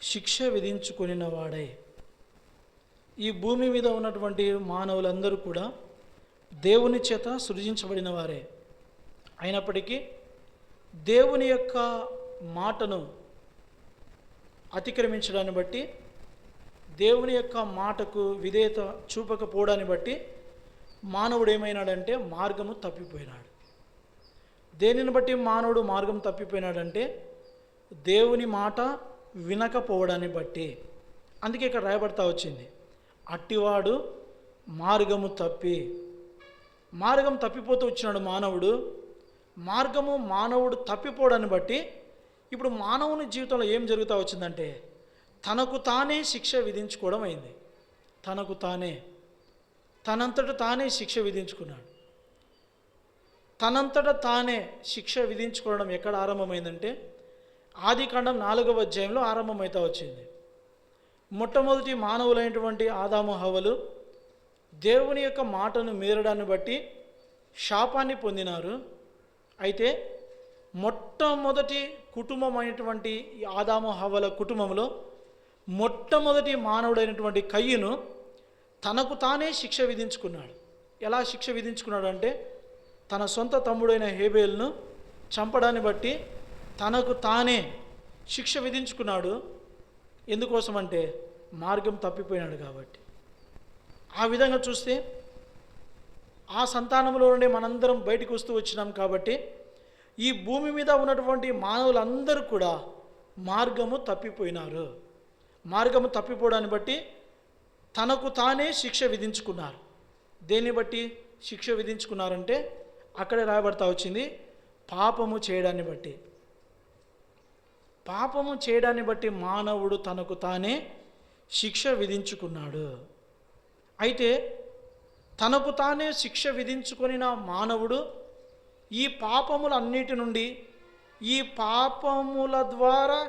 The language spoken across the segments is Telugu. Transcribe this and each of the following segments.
శిక్ష విధించుకొనిన వాడై. ఈ భూమి మీద ఉన్నటువంటి మానవులందరూ కూడా దేవుని చేత సృజించబడిన వారే. అయినప్పటికీ దేవుని యొక్క మాటను అతిక్రమించడాన్ని బట్టి, దేవుని యొక్క మాటకు విధేయత చూపకపోవడాన్ని బట్టి మానవుడు ఏమైనాడంటే మార్గము తప్పిపోయినాడు. దేనిని బట్టి మానవుడు మార్గం తప్పిపోయినాడంటే దేవుని మాట వినకపోవడాన్ని బట్టి. అందుకే ఇక్కడ రాయబడతా వచ్చింది, అట్టివాడు మార్గము తప్పిపోతూ వచ్చినాడు మానవుడు. మానవుడు తప్పిపోవడాన్ని బట్టి ఇప్పుడు మానవుని జీవితంలో ఏం జరుగుతూ వచ్చిందంటే తనకు తానే శిక్ష విధించుకోవడం అయింది. తనంతట తానే శిక్ష విధించుకున్నాడు. తనంతట తానే శిక్ష విధించుకోవడం ఎక్కడ ఆరంభమైందంటే ఆదికాండం 4వ అధ్యాయంలో ఆరంభమవుతా వచ్చింది. మొట్టమొదటి మానవులైనటువంటి ఆదాము హవ్వలు దేవుని యొక్క మాటను మీరడాన్ని బట్టి శాపాన్ని పొందినారు. అయితే మొట్టమొదటి కుటుంబం అయినటువంటి ఆదాము హవ్వల కుటుంబంలో మొట్టమొదటి మానవుడైనటువంటి కయ్యను తనకు తానే శిక్ష విధించుకున్నాడు. ఎలా శిక్ష విధించుకున్నాడు అంటే తన సొంత తమ్ముడైన హేబేల్ను చంపడాన్ని బట్టి తనకు తానే శిక్ష విధించుకున్నాడు. ఎందుకోసమంటే మార్గం తప్పిపోయినాడు కాబట్టి. ఆ విధంగా చూస్తే ఆ సంతానంలో నుండి మనందరం బయటికి వస్తూ వచ్చినాం కాబట్టి ఈ భూమి మీద ఉన్నటువంటి మానవులందరూ కూడా మార్గము తప్పిపోయినారు. మార్గము తప్పిపోవడాన్ని బట్టి తనకు తానే శిక్ష విధించుకున్నారు. దేన్ని బట్టి శిక్ష విధించుకున్నారంటే అక్కడే రాయబడతా వచ్చింది, పాపము చేయడాన్ని బట్టి మానవుడు తనకు తానే శిక్ష విధించుకున్నాడు. అయితే తనకు తానే శిక్ష విధించుకొనిన మానవుడు ఈ పాపములన్నిటి నుండి, ఈ పాపముల ద్వారా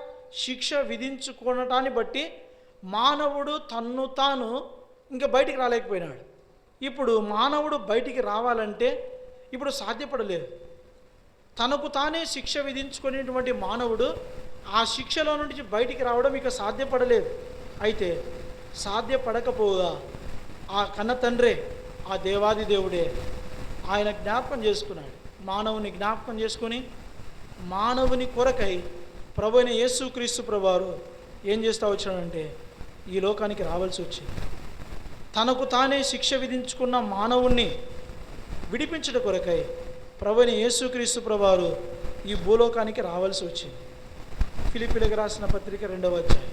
శిక్ష విధించుకోవటాన్ని బట్టి మానవుడు తన్ను తాను ఇంకా బయటికి రాలేకపోయినాడు. ఇప్పుడు మానవుడు బయటికి రావాలంటే ఇప్పుడు సాధ్యపడలేదు. తనకు తానే శిక్ష విధించుకునేటువంటి మానవుడు ఆ శిక్షలో నుంచి బయటికి రావడం ఇక సాధ్యపడలేదు. అయితే సాధ్యపడకపోగా ఆ కన్న తండ్రే, ఆ దేవాది దేవుడే ఆయన జ్ఞాపకం చేసుకున్నాడు. మానవుని జ్ఞాపకం చేసుకొని మానవుని కొరకై ప్రభువైన యేసుక్రీస్తు ప్రభువారు ఏం చేస్తూ వచ్చాడంటే ఈ లోకానికి రావాల్సి వచ్చింది. తనకు తానే శిక్ష విధించుకున్న మానవుణ్ణి విడిపించడం కొరకై ప్రభువైన యేసుక్రీస్తు ప్రభువారు ఈ భూలోకానికి రావాల్సి వచ్చింది. ఫిలిప్పీలకు రాసిన పత్రిక 2వ అధ్యాయం.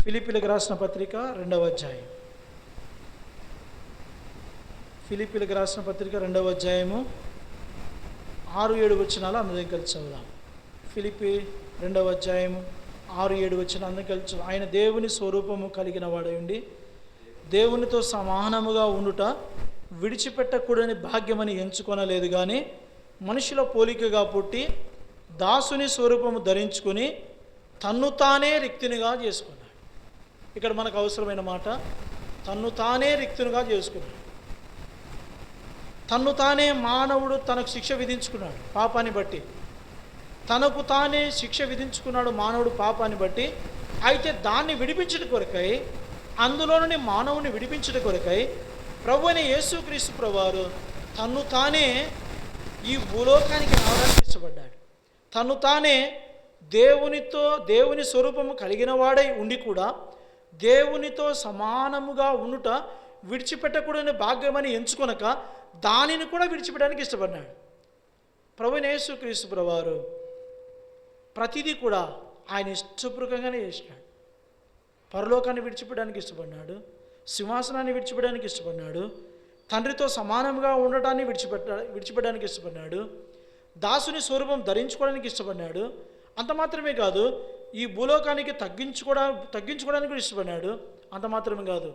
ఫిలిప్పీలకు రాసిన పత్రిక 2వ అధ్యాయం. ఫిలిప్పీలకు రాసిన పత్రిక 2వ అధ్యాయము 6-7 వచనాలు అందరం కలిసి చదువుదాం. ఫిలిప్పీ 2వ అధ్యాయము 6-7 వచనాలు అందరం కలిసి. ఆయన దేవుని స్వరూపము కలిగిన వాడై ఉండి దేవునితో సమానముగా ఉండుట విడిచిపెట్టకూడని భాగ్యమని ఎంచుకొనలేదు, కానీ మనుషుల పోలికగా పుట్టి దాసుని స్వరూపము ధరించుకొని తన్ను తానే రిక్తునిగా చేసుకున్నాడు. ఇక్కడ మనకు అవసరమైన మాట, తన్ను తానే రిక్తునిగా చేసుకున్నాడు. తన్ను తానే మానవుడు తనకు శిక్ష విధించుకున్నాడు పాపాన్ని బట్టి. తనకు తానే శిక్ష విధించుకున్నాడు మానవుడు పాపాన్ని బట్టి. అయితే దాన్ని విడిపించడం కొరకై, అందులో నుండి మానవుని విడిపించడం కొరకై ప్రభువైన యేసుక్రీస్తు ప్రభువారు తన్ను తానే ఈ భూలోకానికి రావడానికి ఇష్టపడ్డాడు. తను తానే దేవుని స్వరూపము కలిగిన వాడై ఉండి కూడా దేవునితో సమానముగా ఉండుట విడిచిపెట్టకూడని భాగ్యమని ఎంచుకొనక దానిని కూడా విడిచిపెట్టడానికి ఇష్టపడ్డాడు. ప్రభువైన యేసుక్రీస్తు ప్రభువారు ప్రతిదీ కూడా ఆయన ఇష్టపూర్వకంగానే చేసినాడు. పరలోకాన్ని విడిచిపెట్టడానికి ఇష్టపడ్డాడు, సింహాసనాన్ని విడిచిపెట్టడానికి ఇష్టపడ్డాడు, తండ్రితో సమానంగా ఉండటాన్ని విడిచిపెట్టడానికి ఇష్టపడ్డాడు, దాసుని ధరించుకోవడానికి ఇష్టపడ్డాడు. అంత మాత్రమే కాదు, ఈ భూలోకానికి తగ్గించుకోవడానికి కూడా ఇష్టపడ్డాడు. అంత మాత్రమే కాదు,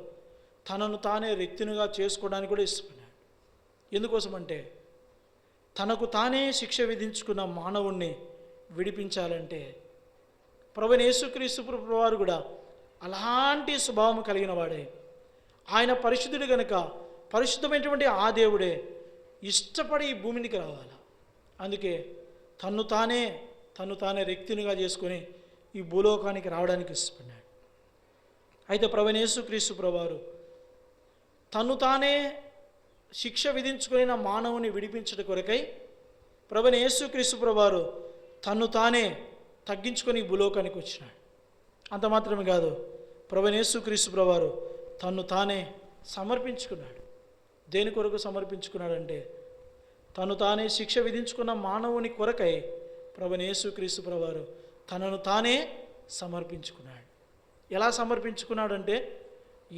తనను తానే రిక్తునిగా చేసుకోవడానికి కూడా ఇష్టపడ్డాడు. ఎందుకోసమంటే తనకు తానే శిక్ష విధించుకున్న మానవుణ్ణి విడిపించాలంటే ప్రభువైన యేసుక్రీస్తు ప్రభువారు కూడా అలాంటి స్వభావం కలిగిన వాడే. ఆయన పరిశుద్ధుడు గనుక పరిశుద్ధమైనటువంటి ఆ దేవుడే ఇష్టపడి ఈ భూమికి రావాలి. అందుకే తన్ను తానే రిక్తునిగా చేసుకొని ఈ భూలోకానికి రావడానికి ఇష్టపడ్డాడు. అయితే ప్రభువైన యేసుక్రీస్తు ప్రభువారు తను తానే శిక్ష విధించుకున్న మానవుని విడిపించడం కొరకై ప్రభువైన యేసుక్రీస్తు ప్రభువారు తను తానే తగ్గించుకొని ఈ భూలోకానికి వచ్చినాడు. అంత మాత్రమే కాదు, ప్రభువైన యేసుక్రీస్తు ప్రభువారు తను తానే సమర్పించుకున్నాడు. దేని కొరకు సమర్పించుకున్నాడంటే తను తానే శిక్ష విధించుకున్న మానవుని కొరకై ప్రభువైన యేసుక్రీస్తు ప్రభువారు తనను తానే సమర్పించుకున్నాడు. ఎలా సమర్పించుకున్నాడంటే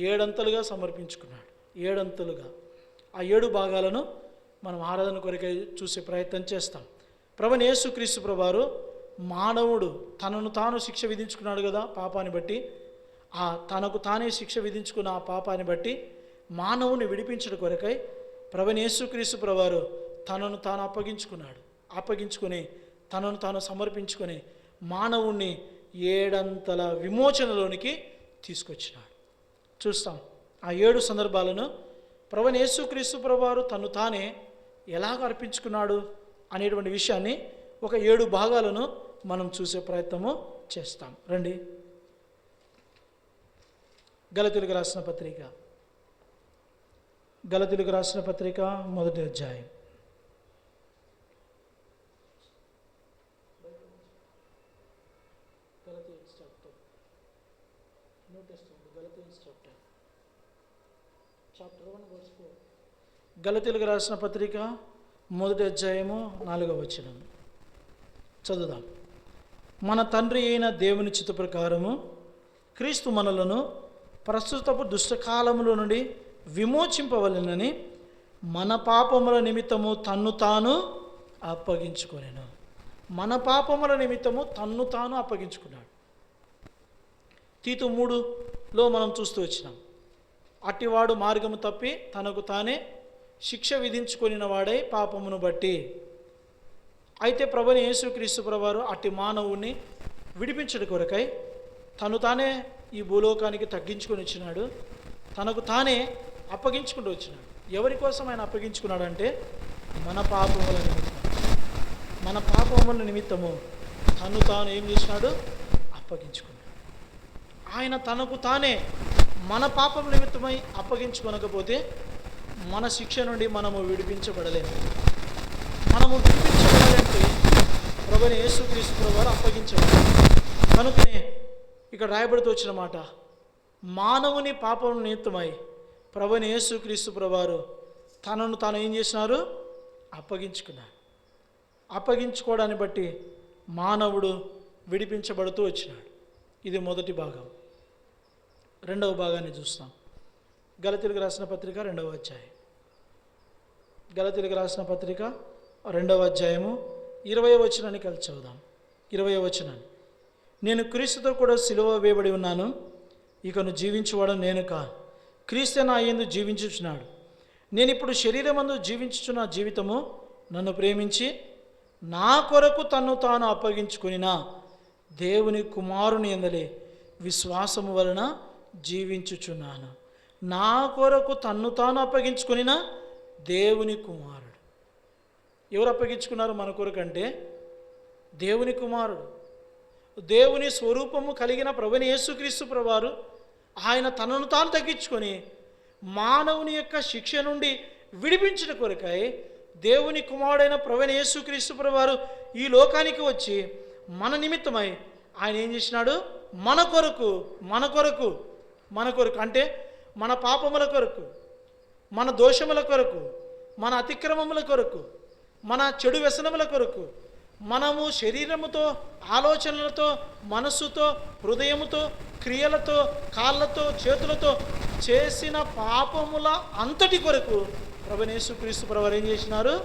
7 అంతలుగా సమర్పించుకున్నాడు. 7 అంతలుగా. ఆ 7 భాగాలను మనం ఆరాధన కొరకై చూసే ప్రయత్నం చేస్తాం. ప్రభువైన యేసుక్రీస్తు ప్రభువారు మానవుడు తనను తాను శిక్ష విధించుకున్నాడు కదా, పాపాన్ని బట్టి. ఆ తనకు తానే శిక్ష విధించుకున్న ఆ పాపాన్ని బట్టి మానవుని విడిపించడం కొరకై ప్రభువైన యేసుక్రీస్తు ప్రభువారు తనను తాను అప్పగించుకొని తనను తాను సమర్పించుకొని మానవుణ్ణి 7 అంతల విమోచనలోనికి తీసుకొచ్చినాడు. చూస్తాం ఆ 7 సందర్భాలను. ప్రభువైన యేసుక్రీస్తు ప్రభువారు తను తానే ఎలాగ అర్పించుకున్నాడు అనేటువంటి విషయాన్ని ఒక 7 భాగాలను మనం చూసే ప్రయత్నము చేస్తాం. రండి, గలతీయులకు రాసిన పత్రిక మొదటి అధ్యాయం. గలతీయులకు రాసిన పత్రిక మొదటి అధ్యాయము 4వ వచనం చదువుదాం. మన తండ్రి అయిన దేవుని చిత్త ప్రకారము క్రీస్తు మనలను ప్రస్తుతపు దుష్టకాలములో నుండి విమోచింపవలెనని మన పాపముల నిమిత్తము తన్ను తాను అప్పగించుకొనెను. మన పాపముల నిమిత్తము తన్ను తాను అప్పగించుకున్నాడు. తీతు 3లో మనం చూస్తూ వచ్చినాం. అట్టివాడు మార్గము తప్పి తనకు తానే శిక్ష విధించుకొనిన వాడై పాపమును బట్టి. అయితే ప్రభువైన యేసుక్రీస్తు ప్రభువారు అట్టి మానవుణ్ణి విడిపించడం కొరకై తను తానే ఈ భూలోకానికి తగ్గించుకొని వచ్చినాడు. తనకు తానే అప్పగించుకుంటూ వచ్చినాడు. ఎవరి కోసం ఆయన అప్పగించుకున్నాడంటే మన పాపముల నిమిత్తము తను తాను ఏం చేసినాడు? అప్పగించుకున్నాడు. ఆయన తనకు తానే మన పాపం నిమిత్తమై అప్పగించుకొనకపోతే మన శిక్ష నుండి మనము విడిపించబడలేము. మనము విడిపించబడాలంటే ప్రభువైన యేసుక్రీస్తు ప్రభువారు అప్పగించాడు. కనుకనే ఇక్కడ రాయబడుతూ వచ్చిన మాట, మానవుని పాపం నిమిత్తమై ప్రభువైన యేసుక్రీస్తు ప్రభువారు తనను తాను ఏం చేసినారు? అప్పగించుకున్నాడు. అప్పగించుకోవడాన్ని బట్టి మానవుడు విడిపించబడుతూ వచ్చినాడు. ఇది మొదటి భాగం. రెండవ భాగాన్ని చూస్తాం. గలతీయులకు రాసిన పత్రిక 2వ అధ్యాయం. గలతీయులకు రాసిన పత్రిక 2వ అధ్యాయము 20వ వచనాన్ని కలిసి చదువుదాం. 20వ వచనాన్ని, నేను క్రీస్తుతో కూడా సిలువ వేయబడి ఉన్నాను, ఇకను జీవించువాడు నేను కాను, క్రీస్తే నా యందు జీవించుచున్నాడు. నేను ఇప్పుడు శరీరమందు జీవించుచున్న జీవితము నన్ను ప్రేమించి నా కొరకు తన్ను తాను అప్పగించుకొనిన దేవుని కుమారుని యందలి విశ్వాసము వలన జీవించుచున్నాను. నా కొరకు తన్ను తాను అప్పగించుకొనిన దేవుని కుమారుడు. ఎవరు అప్పగించుకున్నారు మన కొరకు అంటే దేవుని కుమారుడు. దేవుని స్వరూపము కలిగిన ప్రభువైన యేసుక్రీస్తు ప్రభువారు ఆయన తనను తాను తగ్గించుకొని మానవుని యొక్క శిక్ష నుండి విడిపించిన కొరకై దేవుని కుమారుడైన ప్రభువైన యేసుక్రీస్తు ప్రభువారు ఈ లోకానికి వచ్చి మన నిమిత్తమై ఆయన ఏం చేసినాడు? మన కొరకు అంటే మన పాపముల కొరకు, మన దోషముల కొరకు, మన అతిక్రమముల కొరకు, మన చెడు వ్యసనముల కొరకు, మనము శరీరముతో, ఆలోచనలతో, మనస్సుతో, హృదయముతో, క్రియలతో, కాళ్ళతో, చేతులతో చేసిన పాపముల అంతటి కొరకు ప్రభువైన యేసుక్రీస్తు ప్రభువారు ఏం చేసినారు?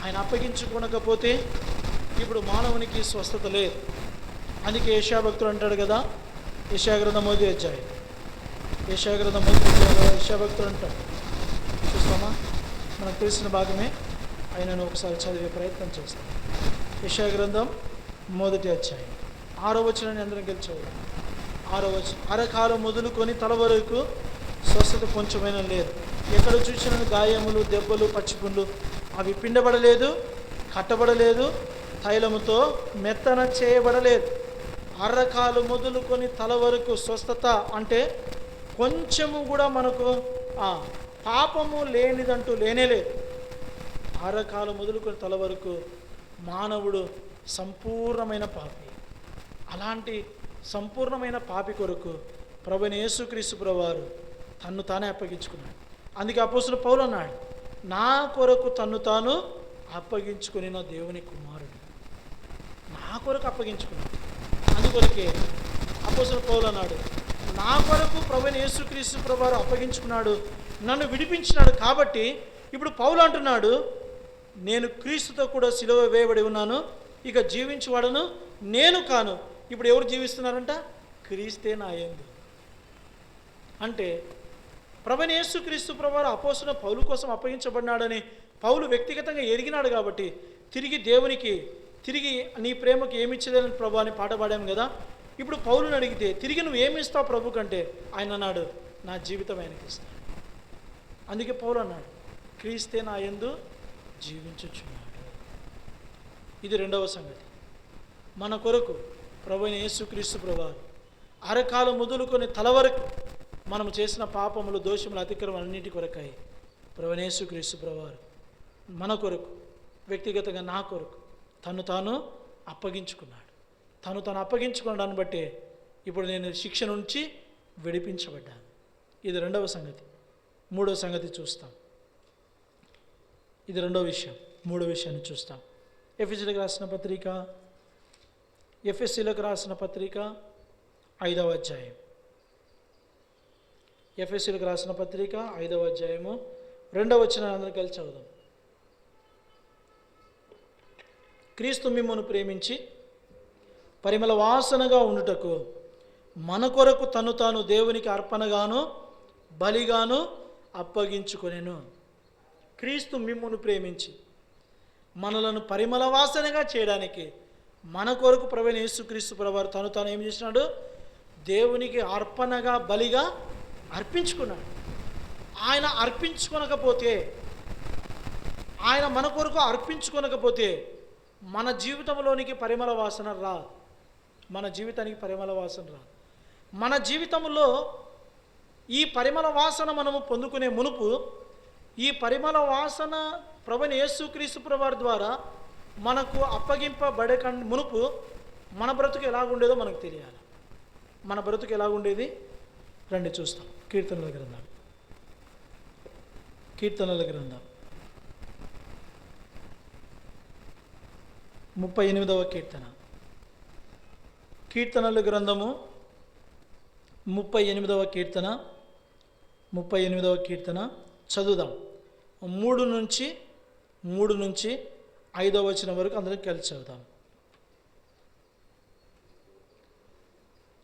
ఆయన అప్పగించుకోనకపోతే ఇప్పుడు మానవునికి స్వస్థత లేదు. అందుకే యెషయా భక్తుడు అంటాడు కదా, యెషయా గ్రంథం 1వ అధ్యాయం, యెషయా భక్తుడు అంటాడు. చూస్తామా? మనకు తెలిసిన భాగమే, ఆయనను ఒకసారి చదివే ప్రయత్నం చేస్తాం. యెషయా గ్రంథం 1వ అధ్యాయం 6వ వచనాన్ని అందరం కలిసి చదువుదాం. 6వ వచనం, అరకాలు మొదలుకొని తల వరకు స్వస్థత కొంచెమైన లేదు, ఎక్కడ చూసిన గాయములు, దెబ్బలు, పచ్చిపుండ్లు అవి పిండబడలేదు, కట్టబడలేదు, తైలముతో మెత్తన చేయబడలేదు. అరకాలు మొదలుకొని తల వరకు స్వస్థత అంటే కొంచెము కూడా మనకు పాపము లేనిదంటూ లేనేలేదు. అరకాలు మొదలుకొని తల వరకు మానవుడు సంపూర్ణమైన పాపి. అలాంటి సంపూర్ణమైన పాపి కొరకు ప్రభువైన యేసుక్రీస్తు ప్రభువారు తన్ను తానే అప్పగించుకున్నాడు. అందుకే అపోస్తలుడు పౌలు అన్నాడు, నా కొరకు తన్ను తాను అప్పగించుకుని నా దేవుని కుమారుడు. నా కొరకు అప్పగించుకున్నాడు. అందుకొరకే అపోస్తలుడు పౌలు అన్నాడు, నా కొరకు ప్రభువైన యేసుక్రీస్తు ప్రభువారు అప్పగించుకున్నాడు, నన్ను విడిపించినాడు. కాబట్టి ఇప్పుడు పౌలు అంటున్నాడు, నేను క్రీస్తుతో కూడా సిలువ వేయబడి ఉన్నాను, ఇక జీవించువాడను నేను కాను. ఇప్పుడు ఎవరు జీవిస్తున్నారంట? క్రీస్తే నా యందు. అంటే ప్రభువైన యేసుక్రీస్తు ప్రభువారు అపోస్తలుడైన పౌలు కోసం అప్పగించబడినాడని పౌలు వ్యక్తిగతంగా ఎరిగినాడు. కాబట్టి తిరిగి దేవునికి నీ ప్రేమకు ఏమిచ్చేదని ప్రభు అని పాట పాడాము కదా. ఇప్పుడు పౌలుని అడిగితే తిరిగి నువ్వు ఏమి ఇస్తావు ప్రభు కంటే, ఆయన అన్నాడు, నా జీవితం ఆయనకి ఇస్తాను. అందుకే పౌలు అన్నాడు, క్రీస్తే నా యందు జీవించుచున్నాడు. ఇది రెండవ సంగతి. మన కొరకు ప్రభువైన యేసుక్రీస్తు ప్రభువారు అరకాలు మొదలుకొని తల వరకు మనము చేసిన పాపములు, దోషములు, అతిక్రమలు అన్నింటి కొరకై ప్రభువైన యేసుక్రీస్తు ప్రభువారు మన కొరకు, వ్యక్తిగతంగా నా కొరకు తను తాను అప్పగించుకున్నాడు. తను తాను అప్పగించుకున్నాడని బట్టే ఇప్పుడు నేను శిక్ష నుంచి విడిపించబడ్డాను. ఇది రెండవ సంగతి. మూడవ సంగతి చూస్తాం. ఇది రెండవ విషయం. మూడో విషయాన్ని చూస్తాం. ఎఫెసీలకు రాసిన పత్రిక 5వ అధ్యాయం. ఎఫెసీలకు రాసిన పత్రిక 5వ అధ్యాయము 2వ వచనాన్ని అందరూ కలిసి చదువుదాం. క్రీస్తు మిమ్మును ప్రేమించి పరిమళ వాసనగా ఉండుటకు మన కొరకు తను తాను దేవునికి అర్పణగాను బలిగాను అప్పగించుకొనెను. క్రీస్తు మిమ్మును ప్రేమించి మనలను పరిమళ వాసనగా చేయడానికి మన కొరకు ప్రభువైన యేసుక్రీస్తు ప్రభువారు తను తాను ఏం చేసినాడు? దేవునికి అర్పణగా బలిగా అర్పించుకున్నాడు. ఆయన అర్పించుకొనకపోతే, ఆయన మన కొరకు అర్పించుకొనకపోతే మన జీవితంలోనికి పరిమళ వాసన రాదు. మన జీవితానికి పరిమళ వాసన రాదు. మన జీవితంలో ఈ పరిమళ వాసన మనము పొందుకునే మునుపు, ఈ పరిమళ వాసన ప్రభువైన యేసుక్రీస్తు ప్రభువారి ద్వారా మనకు అప్పగింపబడే మునుపు మన బ్రతుకు ఎలాగుండేదో మనకు తెలియాలి. మన బ్రతుకు ఎలాగుండేది రండి చూస్తాం. కీర్తనల గ్రంథం 38వ కీర్తన. కీర్తనల గ్రంథము 38వ కీర్తన చదువుదాం. 3 నుంచి 5వ వచనం వరకు అందరం కలిసి చదువుదాం.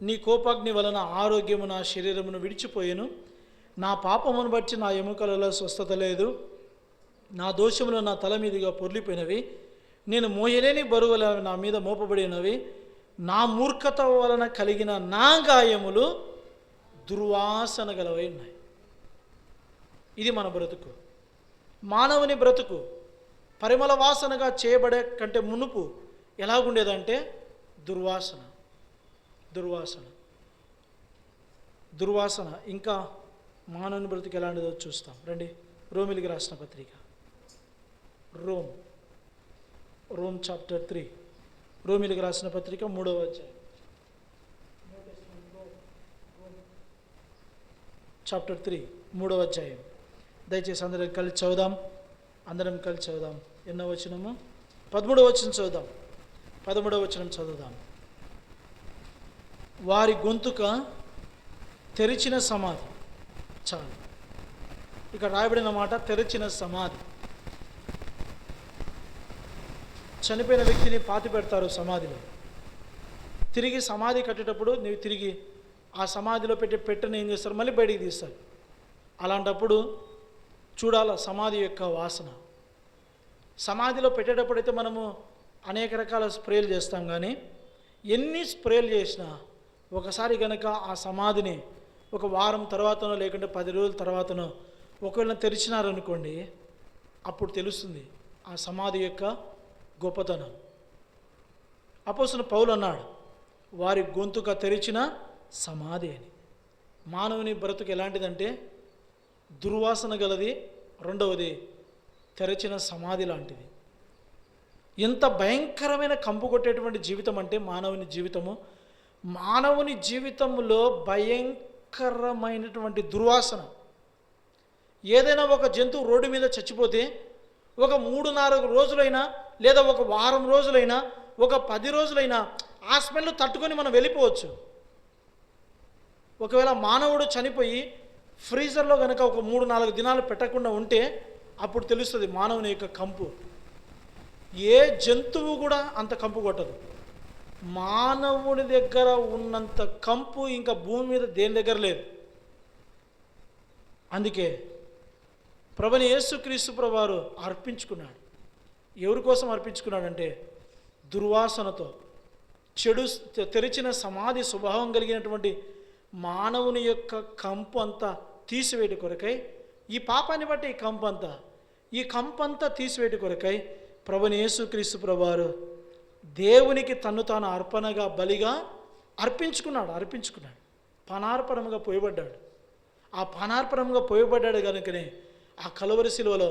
నీ కోపాగ్ని వలన ఆరోగ్యము నా శరీరమును విడిచిపోయెను. నా పాపమును బట్టి నా ఎముకలలో స్వస్థత లేదు. నా దోషములు నా తల మీదుగా పొర్లిపోయినవి. నేను మోయలేని బరువులు నా మీద మోపబడినవి. నా మూర్ఖత వలన కలిగిన నా గాయములు దుర్వాసన గలవై ఉన్నాయి. ఇది మన బ్రతుకు. మానవుని బ్రతుకు పరిమళ వాసనగా చేయబడే కంటే మునుపు ఎలాగుండేదంటే దుర్వాసన. ఇంకా మానవుని బ్రతుకు ఎలాంటిదో చూస్తాం. రండి, రోమిలికి రాసిన పత్రిక, రోమ్ చాప్టర్ 3. రోమిలికి రాసిన పత్రిక 3వ అధ్యాయం, చాప్టర్ 3 3వ అధ్యాయం. దయచేసి అందరం కలిసి చదువుదాం. ఎన్నో వచనము? 13వ వచనం చదువుదాం. 13వ వచనం చదువుదాం. వారి గొంతుక తెరిచిన సమాధి. చాలు, ఇక్కడ రాయబడిన మాట తెరిచిన సమాధి. చనిపోయిన వ్యక్తిని పాతి పెడతారు సమాధిలో. తిరిగి సమాధి కట్టేటప్పుడు నీవు తిరిగి ఆ సమాధిలో పెట్టెను ఏం చేస్తారు? మళ్ళీ బయటికి తీస్తారు. అలాంటప్పుడు చూడాల సమాధి యొక్క వాసన. సమాధిలో పెట్టేటప్పుడైతే మనము అనేక రకాల స్ప్రేలు చేస్తాం, కానీ ఎన్ని స్ప్రేలు చేసినా ఒకసారి కనుక ఆ సమాధిని ఒక వారం తర్వాతనో లేకుంటే 10 రోజుల తర్వాతనో ఒకవేళ తెరిచినారనుకోండి, అప్పుడు తెలుస్తుంది ఆ సమాధి యొక్క గొప్పతనం. అపోస్తలుడైన పౌలు అన్నాడు, వారి గొంతుక తెరిచిన సమాధి అని. మానవుని బ్రతుకు ఎలాంటిదంటే దుర్వాసన గలది, రెండవది తెరచిన సమాధి లాంటిది. ఎంత భయంకరమైన కంపు కొట్టేటువంటి జీవితం అంటే మానవుని జీవితము. మానవుని జీవితంలో భయంకరమైనటువంటి దుర్వాసన. ఏదైనా ఒక జంతువు రోడ్డు మీద చచ్చిపోతే ఒక 3-4 రోజులైనా, లేదా ఒక వారం రోజులైనా, ఒక 10 రోజులైనా ఆ స్మెల్ తట్టుకొని మనం వెళ్ళిపోవచ్చు. ఒకవేళ మానవుడు చనిపోయి ఫ్రీజర్లో కనుక ఒక 3-4 దినాలు పెట్టకుండా ఉంటే అప్పుడు తెలుస్తుంది మానవుని యొక్క కంపు. ఏ జంతువు కూడా అంత కంపు కొట్టదు. మానవుని దగ్గర ఉన్నంత కంపు ఇంకా భూమి మీద దేని దగ్గర లేదు. అందుకే ప్రభువైన యేసుక్రీస్తు ప్రభువారు అర్పించుకున్నాడు. ఎవరి కోసం అర్పించుకున్నాడంటే దుర్వాసనతో, చెడు తెరిచిన సమాధి స్వభావం కలిగినటువంటి మానవుని యొక్క కంపు అంతా తీసివేటి కొరకై, ఈ పాపాన్ని బట్టి ఈ కంపంతా తీసివేటి కొరకై ప్రభువైన యేసుక్రీస్తు ప్రభువారు దేవునికి తన్ను తాను అర్పణగా, బలిగా అర్పించుకున్నాడు. పానార్పణముగా పోయబడ్డాడు. ఆ పానార్పణముగా పోయబడ్డాడు కనుకనే ఆ కలువరి శిలువలో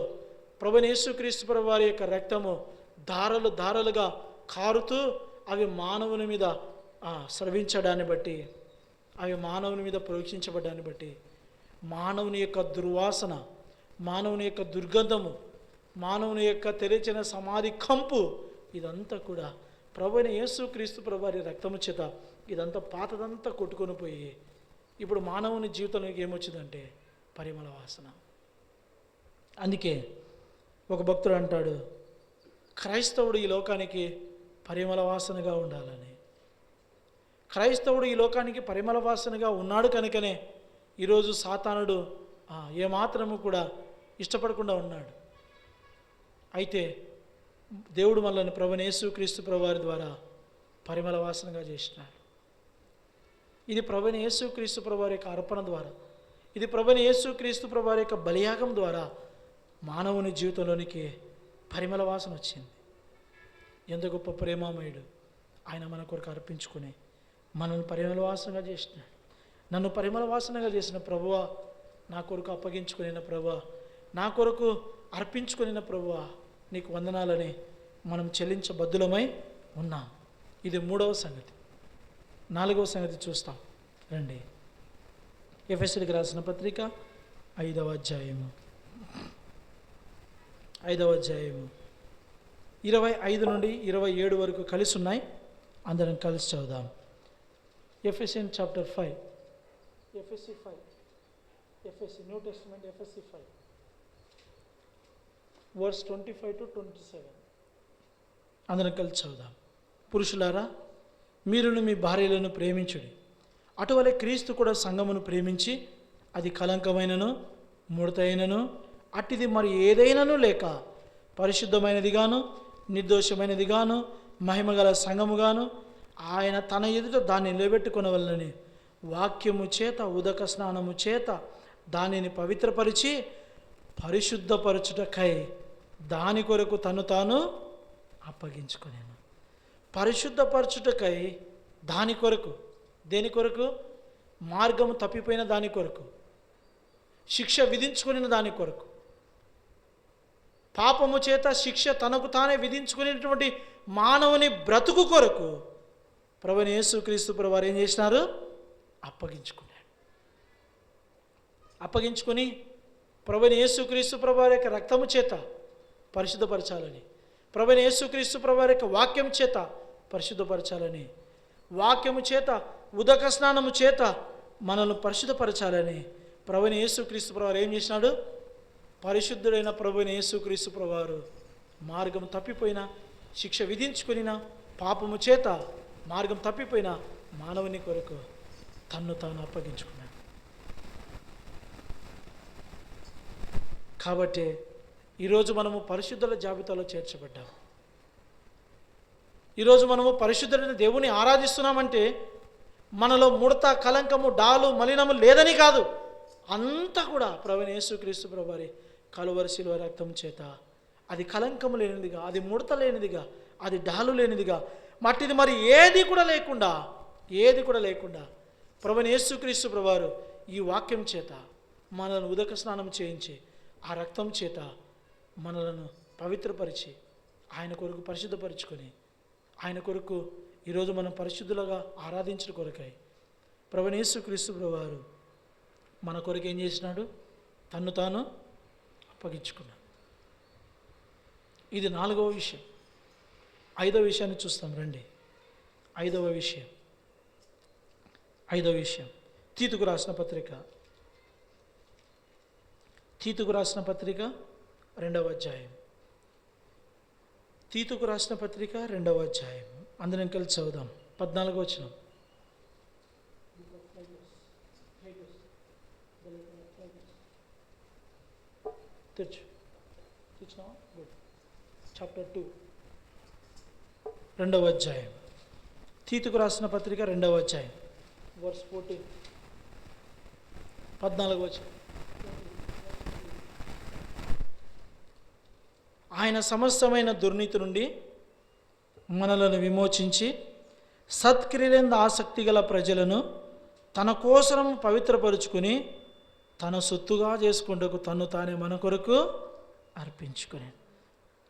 ప్రభువైన యేసుక్రీస్తు ప్రభువారి యొక్క రక్తము ధారలుగా కారుతూ అవి మానవుని మీద స్రవించడాన్ని బట్టి, అవి మానవుని మీద పరీక్షించబడ్డాన్ని బట్టి మానవుని యొక్క దుర్వాసన, మానవుని యొక్క దుర్గంధము, మానవుని యొక్క తెరిచిన సమాధి కంపు, ఇదంతా కూడా ప్రభువైన యేసుక్రీస్తు ప్రభువారి రక్తము చేత ఇదంతా పాతదంతా కొట్టుకొని పోయి ఇప్పుడు మానవుని జీవితంలోకి ఏమొచ్చిందంటే పరిమళ వాసన. అందుకే ఒక భక్తుడు అంటాడు, క్రైస్తవుడు ఈ లోకానికి పరిమళ వాసనగా ఉండాలని. క్రైస్తవుడు ఈ లోకానికి పరిమళ వాసనగా ఉన్నాడు కనుకనే ఈరోజు సాతానుడు ఏమాత్రము కూడా ఇష్టపడకుండా ఉన్నాడు. అయితే దేవుడు మనల్ని ప్రభువైన యేసుక్రీస్తు ప్రభువారి ద్వారా పరిమళ వాసనగా చేసినాడు. ఇది ప్రభువైన యేసుక్రీస్తు ప్రభువారి యొక్క అర్పణ ద్వారా, ఇది ప్రభువైన యేసుక్రీస్తు ప్రభువారి యొక్క బలియాగం ద్వారా మానవుని జీవితంలోనికి పరిమళ వాసన వచ్చింది. ఎంత గొప్ప ప్రేమామయుడు ఆయన మన కొరకు అర్పించుకుని మనల్ని పరిమళ వాసనగా చేసినాడు. నన్ను పరిమళ వాసనగా చేసిన ప్రభువా, నా కొరకు అప్పగించుకునిన ప్రభువా, నా కొరకు అర్పించుకునిన ప్రభువా, నీకు వందనాలని మనం చెల్లించబద్దులమై ఉన్నాం. ఇది 3వ సంగతి. 4వ సంగతి చూస్తాం రండి. ఎఫెసీయులకు రాసిన పత్రిక 5వ అధ్యాయము 25 నుండి 27 వరకు కలిసి ఉన్నాయి. అందరం కలిసి చదువుదాం. ఎఫెసియన్ చాప్టర్ 5, ఎఫెసీ న్యూ టెస్టిమెంట్, ఎఫెసీ 5 వర్స్ 25 to 27. అందరం కలిసి చదువుదాం. పురుషులారా, మీరును మీ భార్యలను ప్రేమించుడి. అటువలే క్రీస్తు కూడా సంఘమును ప్రేమించి అది కలంకమైనను ముడతైనను అట్టిది మరి ఏదైనాను లేక పరిశుద్ధమైనదిగాను నిర్దోషమైనదిగాను మహిమగల సంఘముగాను ఆయన తన ఎదుట దాన్ని నిలబెట్టుకొనవలెనని వాక్యము చేత ఉదక స్నానము చేత దానిని పవిత్రపరిచి పరిశుద్ధపరచుటకై దాని కొరకు తను తాను అప్పగించుకొనేను. పరిశుద్ధపరచుటకై దాని కొరకు, దేని కొరకు? మార్గము తప్పిపోయిన దాని కొరకు, శిక్ష విధించుకుని దాని కొరకు, పాపము చేత శిక్ష తనకు తానే విధించుకునేటువంటి మానవుని బ్రతుకు కొరకు ప్రభువైన యేసుక్రీస్తు ప్రభువారు ఏం చేసినారు? అప్పగించుకున్నాడు. అప్పగించుకొని ప్రభువైన యేసుక్రీస్తు ప్రభువారి యొక్క రక్తము చేత పరిశుద్ధపరచాలని, ప్రభువైన యేసుక్రీస్తు ప్రభువారి యొక్క వాక్యం చేత పరిశుద్ధపరచాలని, వాక్యము చేత ఉదక స్నానము చేత మనల్ని పరిశుద్ధపరచాలని ప్రభువైన యేసుక్రీస్తు ప్రభువారు ఏం చేసినాడు? పరిశుద్ధుడైన ప్రభువైన యేసుక్రీస్తు ప్రభువారు మార్గం తప్పిపోయిన, శిక్ష విధించుకునిన, పాపము చేత మార్గం తప్పిపోయిన మానవుని కొరకు తన్ను తాను అప్పగించుకున్నాడు. కాబట్టి ఈరోజు మనము పరిశుద్ధుల జాబితాలో చేర్చబడ్డాము. ఈరోజు మనము పరిశుద్ధుడైన దేవుని ఆరాధిస్తున్నామంటే మనలో ముడత, కలంకము, డాలు, మలినము లేదని కాదు, అంతా కూడా ప్రభువైన యేసుక్రీస్తు ప్రభువారి కలువరి శిలువ రక్తం చేత అది కలంకము లేనిదిగా, అది ముడత లేనిదిగా, అది డాలు లేనిదిగా, మట్టిది మరి ఏది కూడా లేకుండా ప్రభువైన యేసుక్రీస్తు ప్రభువారు ఈ వాక్యం చేత మనల్ని ఉదక స్నానం చేయించి ఆ రక్తం చేత మనలను పవిత్రపరిచి ఆయన కొరకు పరిశుద్ధపరుచుకొని ఆయన కొరకు ఈరోజు మనం పరిశుద్ధులుగా ఆరాధించిన కొరకై ప్రభువైన యేసుక్రీస్తు ప్రభువారు మన కొరకు ఏం చేసినాడు? తన్ను తాను అప్పగించుకున్నాడు. ఇది 4వ విషయం. 5వ విషయాన్ని చూస్తాం రండి. 5వ విషయం తీతుకు రాసిన పత్రిక 2వ అధ్యాయం. తీతుకు రాసిన పత్రిక 2వ అధ్యాయం. అందరం కలిసి చదువుదాం. 14వ వచనం. చాప్టర్ 2 2వ అధ్యాయం. తీతుకు రాసిన పత్రిక 2వ అధ్యాయం వర్స్ 14. 14వ వచనం. ఆయన సమస్తమైన దుర్నీతి నుండి మనలను విమోచించి సత్క్రియలందు ఆసక్తి గల ప్రజలను తన కోసం పవిత్రపరుచుకుని తన సొత్తుగా చేసుకుంటకు తను తానే మన కొరకు అర్పించుకుని.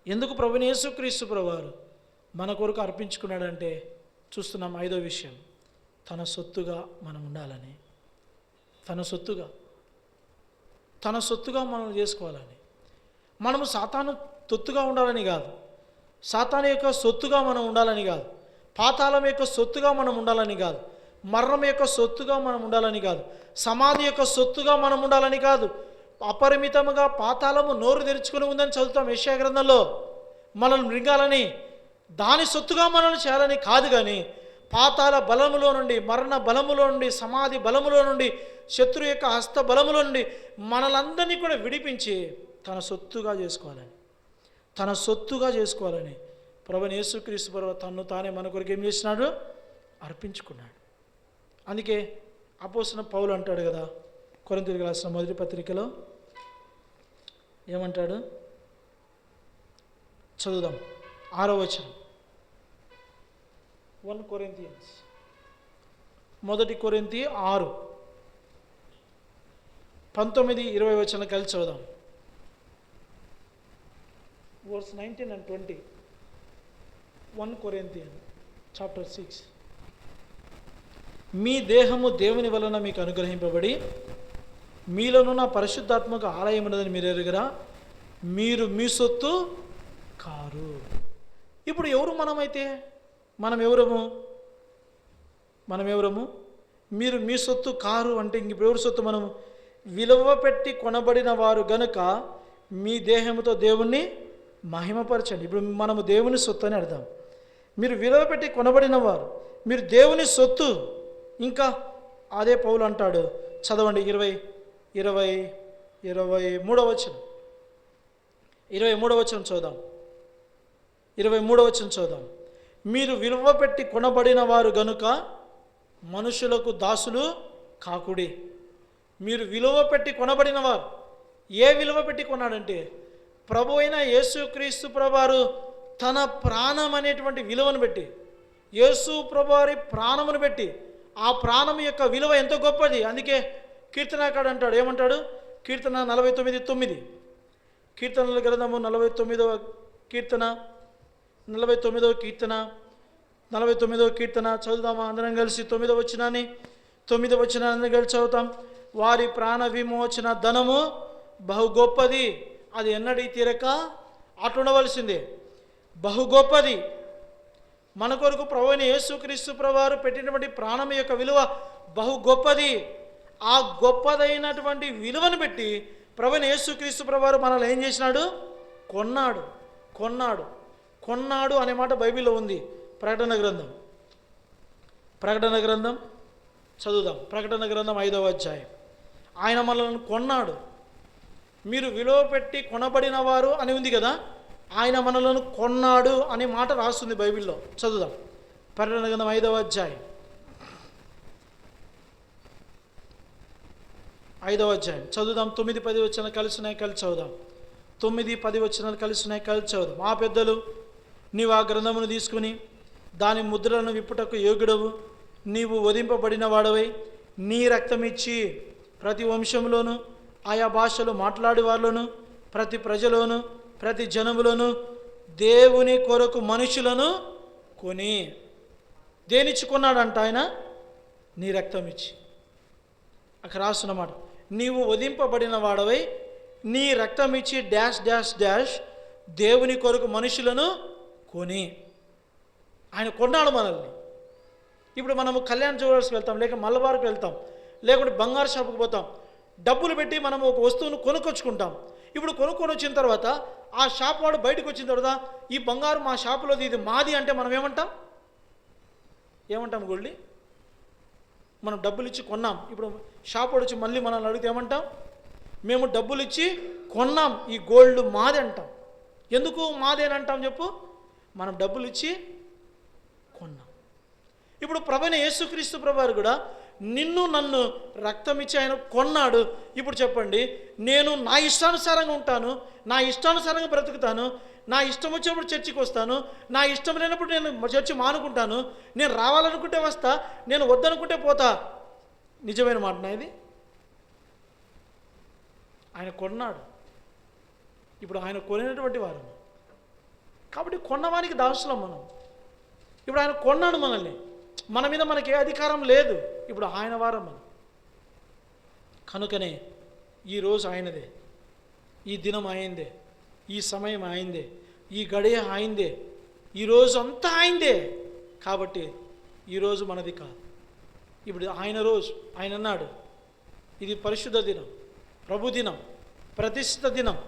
ఎందుకు ప్రభువైన యేసుక్రీస్తు ప్రభువారు మన కొరకు అర్పించుకున్నాడంటే చూస్తున్నాం. 5వ విషయం, తన సొత్తుగా మనం ఉండాలని. తన సొత్తుగా మనం చేసుకోవాలని. మనము సాతాను తొత్తుగా ఉండాలని కాదు, సాతాను యొక్క సొత్తుగా మనం ఉండాలని కాదు, పాతాళం యొక్క సొత్తుగా మనం ఉండాలని కాదు, మరణం యొక్క సొత్తుగా మనం ఉండాలని కాదు, సమాధి యొక్క సొత్తుగా మనం ఉండాలని కాదు. అపరిమితముగా పాతాళము నోరు తెరుచుకుని ఉందని చదువుతాం యెషయా గ్రంథంలో. మనల్ని మృంగాలని, దాని సొత్తుగా మనల్ని చేయాలని కాదు. కానీ పాతాళ బలములో నుండి, మరణ బలములో నుండి, సమాధి బలములో నుండి, శత్రు యొక్క హస్త బలములో నుండి మనలందరినీ కూడా విడిపించి తన సొత్తుగా చేసుకోవాలని ప్రభువైన యేసుక్రీస్తు ప్రభువు తన్ను తానే మన కొరకు ఏం చేసినాడు? అర్పించుకున్నాడు. అందుకే అపోస్తలుడైన పౌలు అంటాడు కదా, కొరింథీయులకు రాసిన మొదటి పత్రికలో ఏమంటాడు? చదువుదాం. 6వ వచనం. 1 Corinthians, 1 కొరింథీ 6 19-20 వచనం కలిసి చదువుదాం. Verse 19 and 20. 1 Corinthians chapter 6. మీ దేహము దేవుని వలన మీకు అనుగ్రహింపబడి మీలోనున్న పరిశుద్ధాత్మక ఆలయం ఉన్నదని మీరు ఎరుగరా? మీరు మీ సొత్తు కారు. ఇప్పుడు ఎవరు మనమైతే? మనం ఎవరము? మీరు మీ సొత్తు కారు అంటే ఇంక ఇప్పుడు ఎవరు సొత్తు? మనము విలువ పెట్టి కొనబడిన వారు గనుక మీ దేహముతో దేవుణ్ణి మహిమపరచండి. ఇప్పుడు మనము దేవుని సొత్తు అని అర్థం. మీరు విలువ పెట్టి కొనబడిన వారు, మీరు దేవుని సొత్తు. ఇంకా అదే పౌలు అంటాడు, చదవండి. 23వ వచనం. 23వ వచనం చూద్దాం. 23వ వచనం చూద్దాం. మీరు విలువ పెట్టి కొనబడిన వారు గనుక మనుషులకు దాసులు కాకుడి. మీరు విలువ పెట్టి కొనబడిన వారు. ఏ విలువ పెట్టి కొన్నాడంటే ప్రభు అయిన యేసుక్రీస్తు ప్రభువారు తన ప్రాణం అనేటువంటి విలువను పెట్టి, యేసు ప్రభువారి ప్రాణమును పెట్టి, ఆ ప్రాణం యొక్క విలువ ఎంతో గొప్పది. అందుకే కీర్తనకాడు అంటాడు, ఏమంటాడు? కీర్తన 49:9. కీర్తనల గ్రంథము 49వ కీర్తన 49వ కీర్తన చదువుదామా అందరం కలిసి? 9వ వచనాన్ని అందరం కలిసి చదువుతాం. వారి ప్రాణ విమోచన ధనము బహు గొప్పది, అది ఎన్నడీ తీరక అటుండవలసిందే. బహు గొప్పది. మన కొరకు ప్రభువైన యేసుక్రీస్తు ప్రభువారు పెట్టినటువంటి ప్రాణం యొక్క విలువ బహు గొప్పది. ఆ గొప్పదైనటువంటి విలువను పెట్టి ప్రభువైన యేసుక్రీస్తు ప్రభువారు మనల్ని ఏం చేసినాడు? కొన్నాడు అనే మాట బైబిల్లో ఉంది. ప్రకటన గ్రంథం చదువుదాం. ప్రకటన గ్రంథం 5వ అధ్యాయం. ఆయన మనల్ని కొన్నాడు. మీరు విలువ పెట్టి కొనబడిన వారు అని ఉంది కదా, ఆయన మనలను కొన్నాడు అనే మాట రాస్తుంది బైబిల్లో. చదువుదాం. ప్రకటన గ్రంథం 5వ అధ్యాయం. 5వ అధ్యాయం చదువుదాం. 9-10 వచనాలు కలిసి చదువుదాం. 9-10 వచనాలు కలిసి చదువుదాం. ఆ పెద్దలు, నీవు ఆ గ్రంథమును తీసుకుని దాని ముద్రలను విప్పుటకు యోగ్యుడవు. నీవు వధింపబడిన వాడవై నీ రక్తమిచ్చి ప్రతి వంశంలోను, ఆయా భాషలు మాట్లాడేవారిలోను, ప్రతి ప్రజలోను, ప్రతి జనములోను దేవుని కొరకు మనుషులను కొని. దేనిచ్చి కొన్నాడంట ఆయన? నీ రక్తం ఇచ్చి. అక్కడ రాస్తున్నమాట, నీవు వధింపబడిన వాడవై నీ రక్తం ఇచ్చి డాష్ డాష్ డాష్ దేవుని కొరకు మనుషులను కొని. ఆయన కొన్నాడు మనల్ని. ఇప్పుడు మనము కళ్యాణ్ జ్యువెలర్స్కి వెళ్తాం, లేక మల్లబార్కి వెళ్తాం, లేకుంటే బంగారు షాపుకి పోతాం. డబ్బులు పెట్టి మనం ఒక వస్తువును కొనుక్కొచ్చుకుంటాం. ఇప్పుడు కొనుక్కొని వచ్చిన తర్వాత ఆ షాప్ వాడు బయటకు వచ్చిన తర్వాత ఈ బంగారు మా షాపులోది, ఇది మాది అంటే మనం ఏమంటాం? గోల్డ్ మనం డబ్బులు ఇచ్చి కొన్నాం. ఇప్పుడు షాప్ వాడు వచ్చి మళ్ళీ మనల్ని అడిగితే ఏమంటాం? మేము డబ్బులు ఇచ్చి కొన్నాం, ఈ గోల్డ్ మాది అంటాం. ఎందుకు మాదేనంటాం చెప్పు? మనం డబ్బులు ఇచ్చి కొన్నాం. ఇప్పుడు ప్రభువైన యేసుక్రీస్తు ప్రభువారు కూడా నిన్ను నన్ను రక్తం ఇచ్చి ఆయన కొన్నాడు. ఇప్పుడు చెప్పండి, నేను నా ఇష్టానుసారంగా ఉంటాను, నా ఇష్టానుసారంగా బ్రతుకుతాను, నా ఇష్టం వచ్చినప్పుడు చర్చికి వస్తాను, నా ఇష్టం లేనప్పుడు నేను చర్చి మానుకుంటాను, నేను రావాలనుకుంటే వస్తా, నేను వద్దనుకుంటే పోతా. నిజమైన మాటనా ఇది? ఆయన కొన్నాడు. ఇప్పుడు ఆయన కొనినటువంటి వారు కాబట్టి కొన్నవానికి దాసులం మనం. ఇప్పుడు ఆయన కొన్నాడు మనల్ని. మన మీద మనకి ఏ అధికారం లేదు. ఇప్పుడు ఆయన వారం మనం. కనుకనే ఈరోజు ఆయనదే, ఈ దినం ఆయనదే, ఈ సమయం ఆయనదే, ఈ గడియ ఆయనదే, ఈరోజు అంతా ఆయనదే. కాబట్టి ఈరోజు మనది కాదు. ఇప్పుడు ఆయన రోజు. ఆయన అన్నాడు, ఇది పరిశుద్ధ దినం, ప్రభు దినం, ప్రతిష్ఠిత దినం,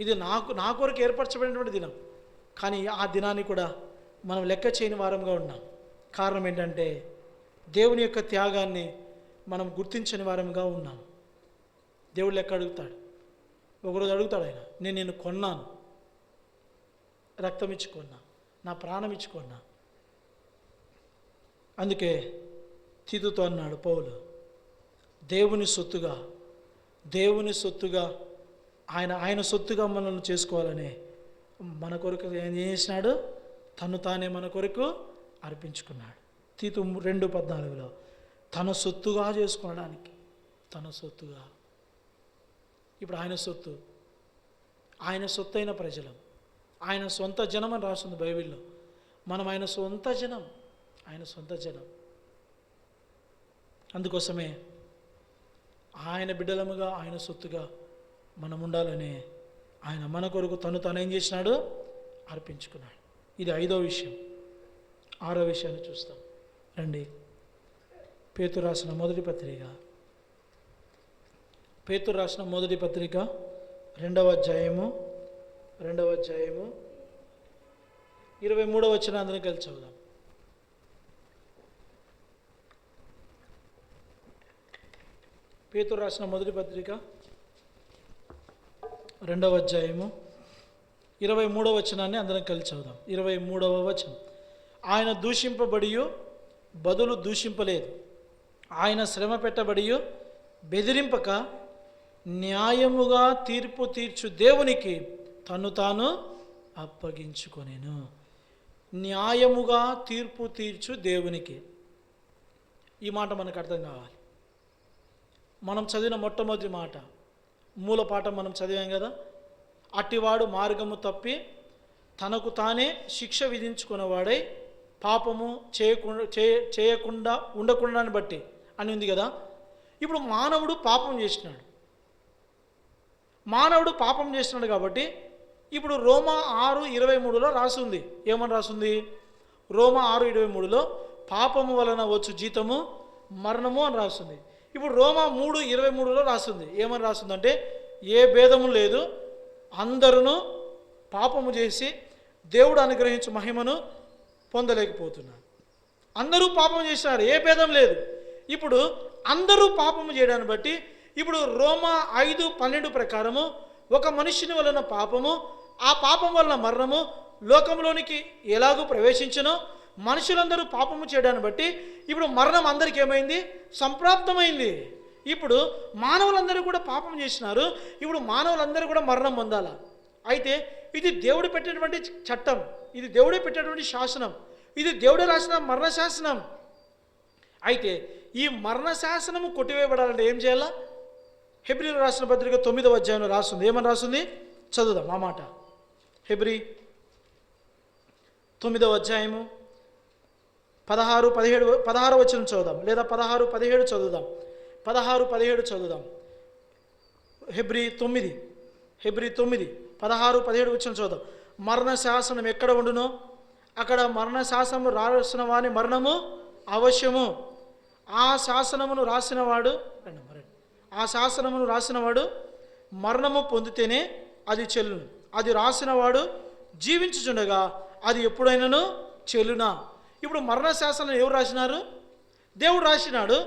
ఇది నా కొరకు ఏర్పరచబడినటువంటి దినం. కానీ ఆ దినాన్ని కూడా మనం లెక్క చేయని వారంగా ఉన్నాం. కారణం ఏంటంటే దేవుని యొక్క త్యాగాన్ని మనం గుర్తించని వారంగా ఉన్నాం. దేవుడు లెక్క అడుగుతాడు. ఒకరోజు అడుగుతాడు ఆయన, నేను నిన్ను కొన్నాను, రక్తం ఇచ్చుకున్నా, నా ప్రాణం ఇచ్చుకున్నా. అందుకే తీతుతో అన్నాడు పౌలు, దేవుని సొత్తుగా ఆయన సొత్తుగా మనల్ని చేసుకోవాలని మన కొరకు ఏం చేసినాడు? తను తానే మన కొరకు అర్పించుకున్నాడు. తీతు 2:14 తన సొత్తుగా చేసుకోవడానికి, తన సొత్తుగా. ఇప్పుడు ఆయన సొత్తు, ఆయన సొత్తైన ప్రజలం, ఆయన సొంత జనం అని రాస్తుంది బైబిల్లో. మనం ఆయన సొంత జనం, ఆయన సొంత జనం. అందుకోసమే ఆయన బిడ్డలముగా, ఆయన సొత్తుగా మనం ఉండాలని ఆయన మన కొరకు తను ఏం చేసినాడు? అర్పించుకున్నాడు. ఇది 5వ విషయం. 6వ విషయాన్ని చూస్తాం రండి. పేతురు రాసిన మొదటి పత్రిక 2వ అధ్యాయము 23వ వచనం అందరం కలిసి చదువుదాం. పేతురు రాసిన మొదటి పత్రిక 2వ అధ్యాయము 23వ వచనాన్ని అందరం కలిసి చదువుదాం. 23వ వచనం, ఆయన దూషింపబడియు బదులు దూషింపలేదు, ఆయన శ్రమ పెట్టబడియు బెదిరింపక న్యాయముగా తీర్పు తీర్చు దేవునికి తను తాను అప్పగించుకొనెను. న్యాయముగా తీర్పు తీర్చు దేవునికి. ఈ మాట మనకు అర్థం కావాలి. మనం చదివిన మొట్టమొదటి మాట, మూల పాఠం మనం చదివాం కదా, అట్టివాడు మార్గము తప్పి తనకు తానే శిక్ష విధించుకున్నవాడై పాపము చేయకుండా ఉండకుండాని బట్టి అని ఉంది కదా. ఇప్పుడు మానవుడు పాపం చేసినాడు కాబట్టి ఇప్పుడు రోమా 6:23లో రాసింది. ఏమని రాసింది? రోమా 6:23లో పాపము వలన వచ్చు జీతము మరణము అని రాస్తుంది. ఇప్పుడు రోమా 3:23లో రాస్తుంది. ఏమని రాస్తుందంటే ఏ భేదము లేదు, అందరూ పాపము చేసి దేవుడు అనుగ్రహించు మహిమను పొందలేకపోతున్నారు. అందరూ పాపం చేసినారు, ఏ భేదం లేదు. ఇప్పుడు అందరూ పాపము చేయడాన్ని బట్టి ఇప్పుడు రోమా 5:12 ప్రకారము ఒక మనుషుని వలన పాపము, ఆ పాపం వలన మరణము లోకంలోనికి ఎలాగూ ప్రవేశించనో మనుషులందరూ పాపము చేయడాన్ని బట్టి ఇప్పుడు మరణం అందరికీ ఏమైంది? సంప్రాప్తమైంది. ఇప్పుడు మానవులందరూ కూడా పాపం చేసినారు. ఇప్పుడు మానవులందరూ కూడా మరణం పొందాలా? అయితే ఇది దేవుడు పెట్టినటువంటి చట్టం, ఇది దేవుడే పెట్టినటువంటి శాసనం. ఇది దేవుడే రాసిన మరణశాసనం. అయితే ఈ మరణశాసనము కొట్టివేయబడాలంటే ఏం చేయాలా? హెబ్రీయులకు రాసిన పత్రిక 9వ అధ్యాయంలో రాస్తుంది. ఏమని రాస్తుంది? చదువుదాం ఆ మాట. హెబ్రీ 9వ అధ్యాయము 16 వచనం చదువుదాం, లేదా 16-17 చదువుదాం. 16-17 చదువుదాం. హెబ్రీ 9 16-17 వచనం చదువుదాం. మరణ శాసనం ఎక్కడ ఉండునో అక్కడ మరణ శాసనము రాసిన వాని మరణము అవశ్యము. ఆ శాసనమును రాసినవాడు మరణము పొందితేనే అది చెల్లును. అది రాసినవాడు జీవించుచుండగా అది ఎప్పుడైనాను చెల్లునా. ఇప్పుడు మరణ శాసనం ఎవరు రాసినారు? దేవుడు రాసినాడు.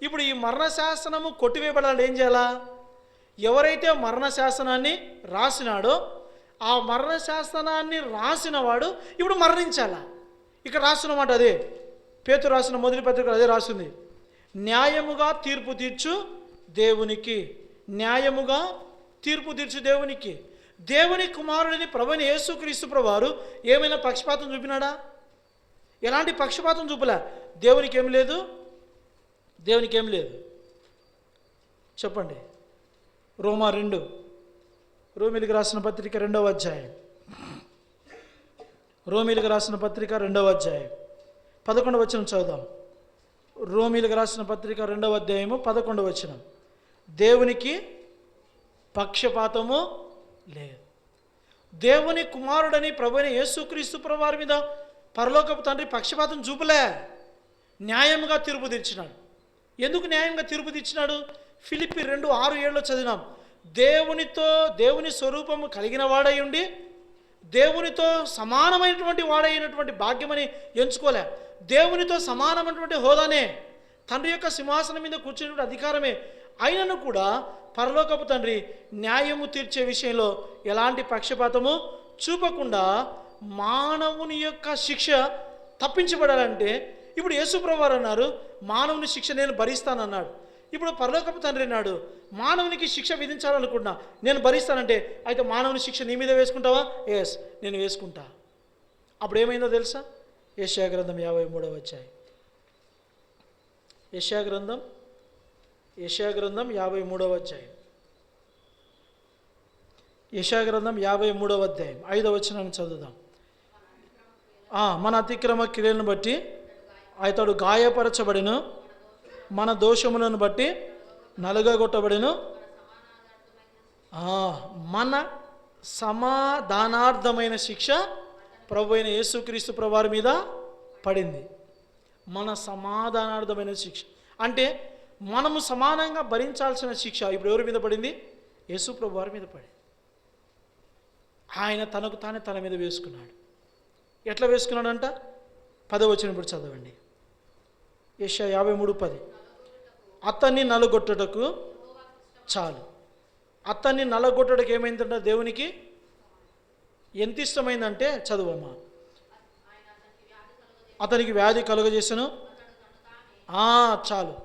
ఇప్పుడు ఈ మరణ శాసనము కొట్టివేయబడాలంటే ఏం చేయాలా? ఎవరైతే మరణ శాసనాన్ని రాసినాడో ఆ మరణ శాసనాన్ని రాసినవాడు ఇప్పుడు మరణించాలా. ఇక్కడ రాసిన మాట అదే. పేతురు రాసిన మొదటి పత్రిక అదే రాస్తుంది. న్యాయముగా తీర్పు తీర్చు దేవునికి. న్యాయముగా తీర్పు తీర్చు దేవునికి. దేవుని కుమారుడిని ప్రభువైన యేసుక్రీస్తు ప్రభువారు ఏమైనా పక్షపాతం చూపినాడా? ఎలాంటి పక్షపాతం చూపలే. దేవునికి ఏం లేదు. చెప్పండి. రోమీలకు రాసిన పత్రిక 2వ అధ్యాయం. 11వ వచనం చదువుదాం. రోమీలకు రాసిన పత్రిక 2వ అధ్యాయము 11వ వచనం. దేవునికి పక్షపాతము లేదు. దేవుని కుమారుడని ప్రభువైన యేసుక్రీస్తు ప్రభువారి మీద పరలోకపు తండ్రి పక్షపాతం చూపలే. న్యాయముగా తీర్పు తీర్చినాడు. ఎందుకు న్యాయంగా తీర్పు తీర్చినాడు? ఫిలిప్పీ 2:6-7 చదివినాం. దేవుని స్వరూపము కలిగిన వాడై ఉండి దేవునితో సమానమైనటువంటి వాడైనటువంటి భాగ్యమని ఎంచుకోలే. దేవునితో సమానమైనటువంటి హోదానే, తండ్రి యొక్క సింహాసనం మీద కూర్చునే అధికారమే అయినను కూడా పరలోకపు తండ్రి న్యాయము తీర్చే విషయంలో ఎలాంటి పక్షపాతము చూపకుండా మానవుని యొక్క శిక్ష తప్పించబడాలంటే ఇప్పుడు యేసుప్రభువు వారు అన్నారు, మానవుని శిక్ష నేను భరిస్తానన్నాడు. ఇప్పుడు పరలోకపు తండ్రి అన్నాడు, మానవునికి శిక్ష విధించాలనుకున్నా నేను భరిస్తానంటే, అయితే మానవుని శిక్ష నీ మీద వేసుకుంటావా? ఎస్, నేను వేసుకుంటా. అప్పుడు ఏమైందో తెలుసా? యెషయా గ్రంథం 53వ అధ్యాయం. యెషయా గ్రంథం 53వ అధ్యాయం. యెషయా గ్రంథం 53వ అధ్యాయం 5వ వచనాన్ని చదువుదాం. మన అతిక్రమ క్రియలను బట్టి అతడు గాయపరచబడిను, మన దోషములను బట్టి నలుగగొట్టబడిను, మన సమాధానార్థమైన శిక్ష ప్రభు అయిన యేసుక్రీస్తు ప్రభువారి మీద పడింది. మన సమాధానార్థమైన శిక్ష అంటే మనము సమానంగా భరించాల్సిన శిక్ష ఇప్పుడు ఎవరి మీద పడింది? యేసు ప్రభువారి మీద పడింది. ఆయన తనకు తానే తన మీద వేసుకున్నాడు. ఎట్లా వేసుకున్నాడంట? 10వ వచనం ఇప్పుడు చదవండి. యెషయా 53:10. అతన్ని నలగొట్టుటకు చాలు. అతన్ని నలగొట్టుటకు ఏమైందంట? దేవునికి ఎంత ఇష్టమైందంటే, చదువమ్మా. అతనికి వ్యాధి కలుగజేసను. చాలు.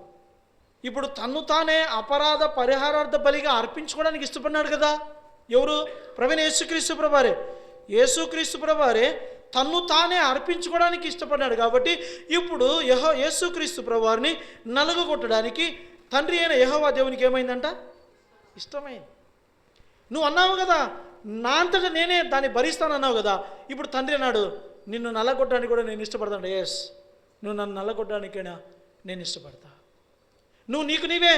ఇప్పుడు తన్ను తానే అపరాధ పరిహారార్థ బలిగా అర్పించుకోవడానికి ఇష్టపడినాడు కదా. ఎవరు? ప్రభువైన యేసుక్రీస్తు ప్రభువారే. యేసుక్రీస్తు ప్రభువారే తన్ను తానే అర్పించుకోవడానికి ఇష్టపడ్డాడు. కాబట్టి ఇప్పుడు యేసుక్రీస్తు ప్రభువారిని నలుగగొట్టడానికి తండ్రి అయిన యెహోవా దేవునికి ఏమైందంట? ఇష్టమైంది. నువ్వు అన్నావు కదా, నా అంతటా నేనే దాన్ని భరిస్తానన్నావు కదా. ఇప్పుడు తండ్రి అన్నాడు, నిన్ను నల్లగొట్టడానికి కూడా నేను ఇష్టపడతాను. ఎస్, నువ్వు నన్ను నల్లగొట్టడానికైనా నేను ఇష్టపడతా. నువ్వు నీకు నీవే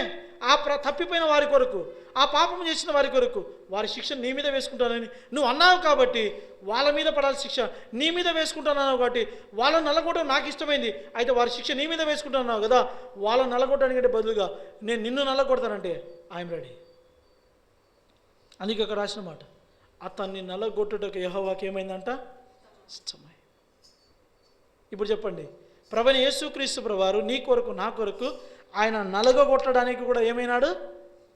తప్పిపోయిన వారి కొరకు, ఆ పాపం చేసిన వారి కొరకు వారి శిక్ష నీ మీద వేసుకుంటానని నువ్వు అన్నావు. కాబట్టి వాళ్ళ మీద పడాల్సిన శిక్ష నీ మీద వేసుకుంటానన్నావు. కాబట్టి వాళ్ళని నల్లగొట్టడం నాకు ఇష్టమైంది. అయితే వారి శిక్ష నీ మీద వేసుకుంటున్నావు కదా. వాళ్ళని నల్లగొట్టడానికంటే బదులుగా నేను నిన్ను నల్లగొడతానంటే ఐఎమ్ రెడీ. అందుకే అక్కడ రాసిన మాట, అతన్ని నల్లగొట్టుటకు యెహోవాకి ఏమైందంట? ఇష్టమై. ఇప్పుడు చెప్పండి, ప్రభువైన యేసుక్రీస్తు ప్రభువారు నీ కొరకు నా కొరకు ఆయన నలగొట్టడానికి కూడా ఏమైనాడు?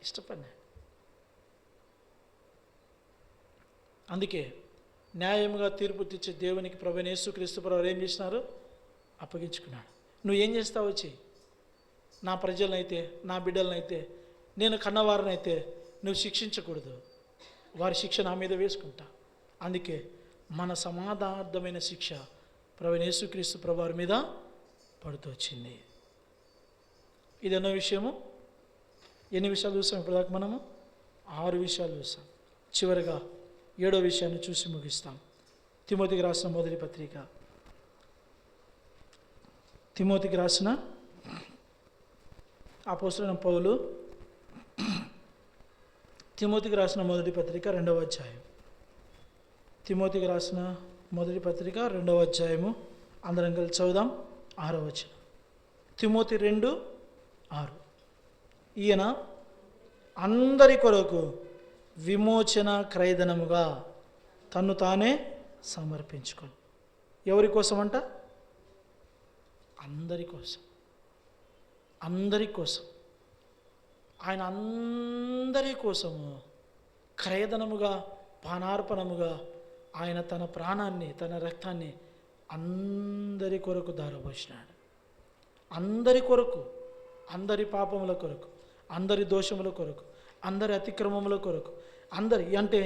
ఇష్టపడినాడు. అందుకే న్యాయముగా తీర్పు తెచ్చే దేవునికి ప్రభువైన యేసుక్రీస్తు ప్రభువారు ఏం చేసినారు? అప్పగించుకున్నాడు. నువ్వు ఏం చేస్తావు? వచ్చి నా ప్రజలనైతే, నా బిడ్డలనైతే, నేను కన్నవారినైతే నువ్వు శిక్షించకూడదు. వారి శిక్ష నా మీద వేసుకుంటా. అందుకే మన సమాధానార్థమైన శిక్ష ప్రభువైన యేసుక్రీస్తు ప్రభువారి మీద పడుతూ వచ్చింది. ఇది ఎన్నో విషయము? ఎన్ని విషయాలు చూసాం ఇప్పటిదాకా మనము? 6 విషయాలు చూసాం. చివరిగా 7వ విషయాన్ని చూసి ముగిస్తాం. తిమోతికి రాసిన మొదటి పత్రిక, తిమోతికి రాసిన అపోస్తలుడైన పౌలు తిమోతికి రాసిన మొదటి పత్రిక 2వ అధ్యాయం. తిమోతికి రాసిన మొదటి పత్రిక 2వ అధ్యాయము అందరం కలిసి చదువుదాం. 6వ వచనం. తిమోతి 2:6. ఈయన అందరి కొరకు విమోచన క్రయధనముగా తన్ను తానే సమర్పించుకొని. ఎవరి కోసం అంట? అందరి కోసం. అందరి కోసం. ఆయన అందరి కోసము క్రయధనముగా, పానార్పణముగా ఆయన తన ప్రాణాన్ని, తన రక్తాన్ని అందరి కొరకు ధారపోసినాడు. అందరి కొరకు, అందరి పాపముల కొరకు, అందరి దోషముల కొరకు, అందరి అతిక్రమముల కొరకు, అందరి అంటే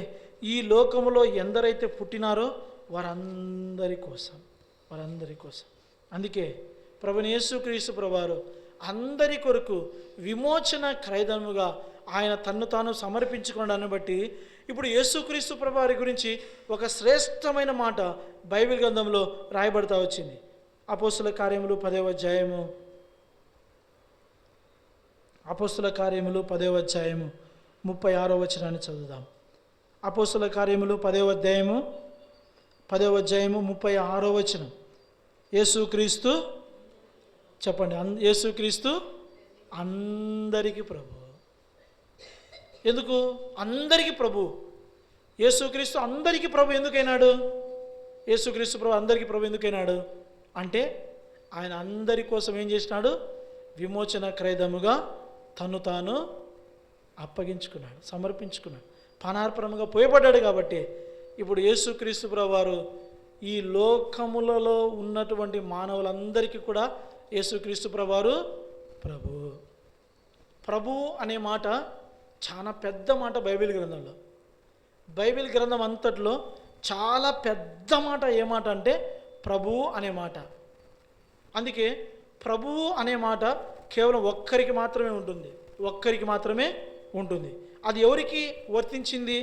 ఈ లోకములో ఎందరైతే పుట్టినారో వారందరి కోసం, వారందరి కోసం. అందుకే ప్రభువైన యేసుక్రీస్తు ప్రభువారు అందరి కొరకు విమోచన క్రయధనముగా ఆయన తన్ను తాను సమర్పించుకోవడాన్ని బట్టి ఇప్పుడు యేసుక్రీస్తు ప్రభువారి గురించి ఒక శ్రేష్టమైన మాట బైబిల్ గ్రంథంలో రాయబడతా వచ్చింది. అపోస్తల కార్యములు 10వ అధ్యాయము, అపోస్తల కార్యములు 10వ అధ్యాయము 36వ వచనాన్ని చదువుదాం. అపోస్తల కార్యములు 10వ అధ్యాయము 36వ వచనం. యేసుక్రీస్తు, చెప్పండి, యేసుక్రీస్తు అందరికీ ప్రభు. ఎందుకు అందరికీ ప్రభు? యేసుక్రీస్తు అందరికీ ప్రభు ఎందుకైనాడు? యేసుక్రీస్తు ప్రభు అందరికీ ప్రభు ఎందుకైనాడు అంటే ఆయన అందరి కోసం ఏం చేసినాడు? విమోచన క్రయధముగా తను తాను అప్పగించుకున్నాడు, సమర్పించుకున్నాడు, పానార్పణముగా పోయబడ్డాడు. కాబట్టి ఇప్పుడు యేసుక్రీస్తు ప్రభువారు ఈ లోకములలో ఉన్నటువంటి మానవులందరికీ కూడా యేసుక్రీస్తు ప్రభువారు ప్రభు. ప్రభు అనే మాట చాలా పెద్ద మాట బైబిల్ గ్రంథంలో. బైబిల్ గ్రంథం అంతట్లో చాలా పెద్ద మాట ఏ మాట అంటే ప్రభు అనే మాట. అందుకే ప్రభు అనే మాట కేవలం ఒక్కరికి మాత్రమే ఉంటుంది, ఒక్కరికి మాత్రమే ఉంటుంది. అది ఎవరికి వర్తించింది,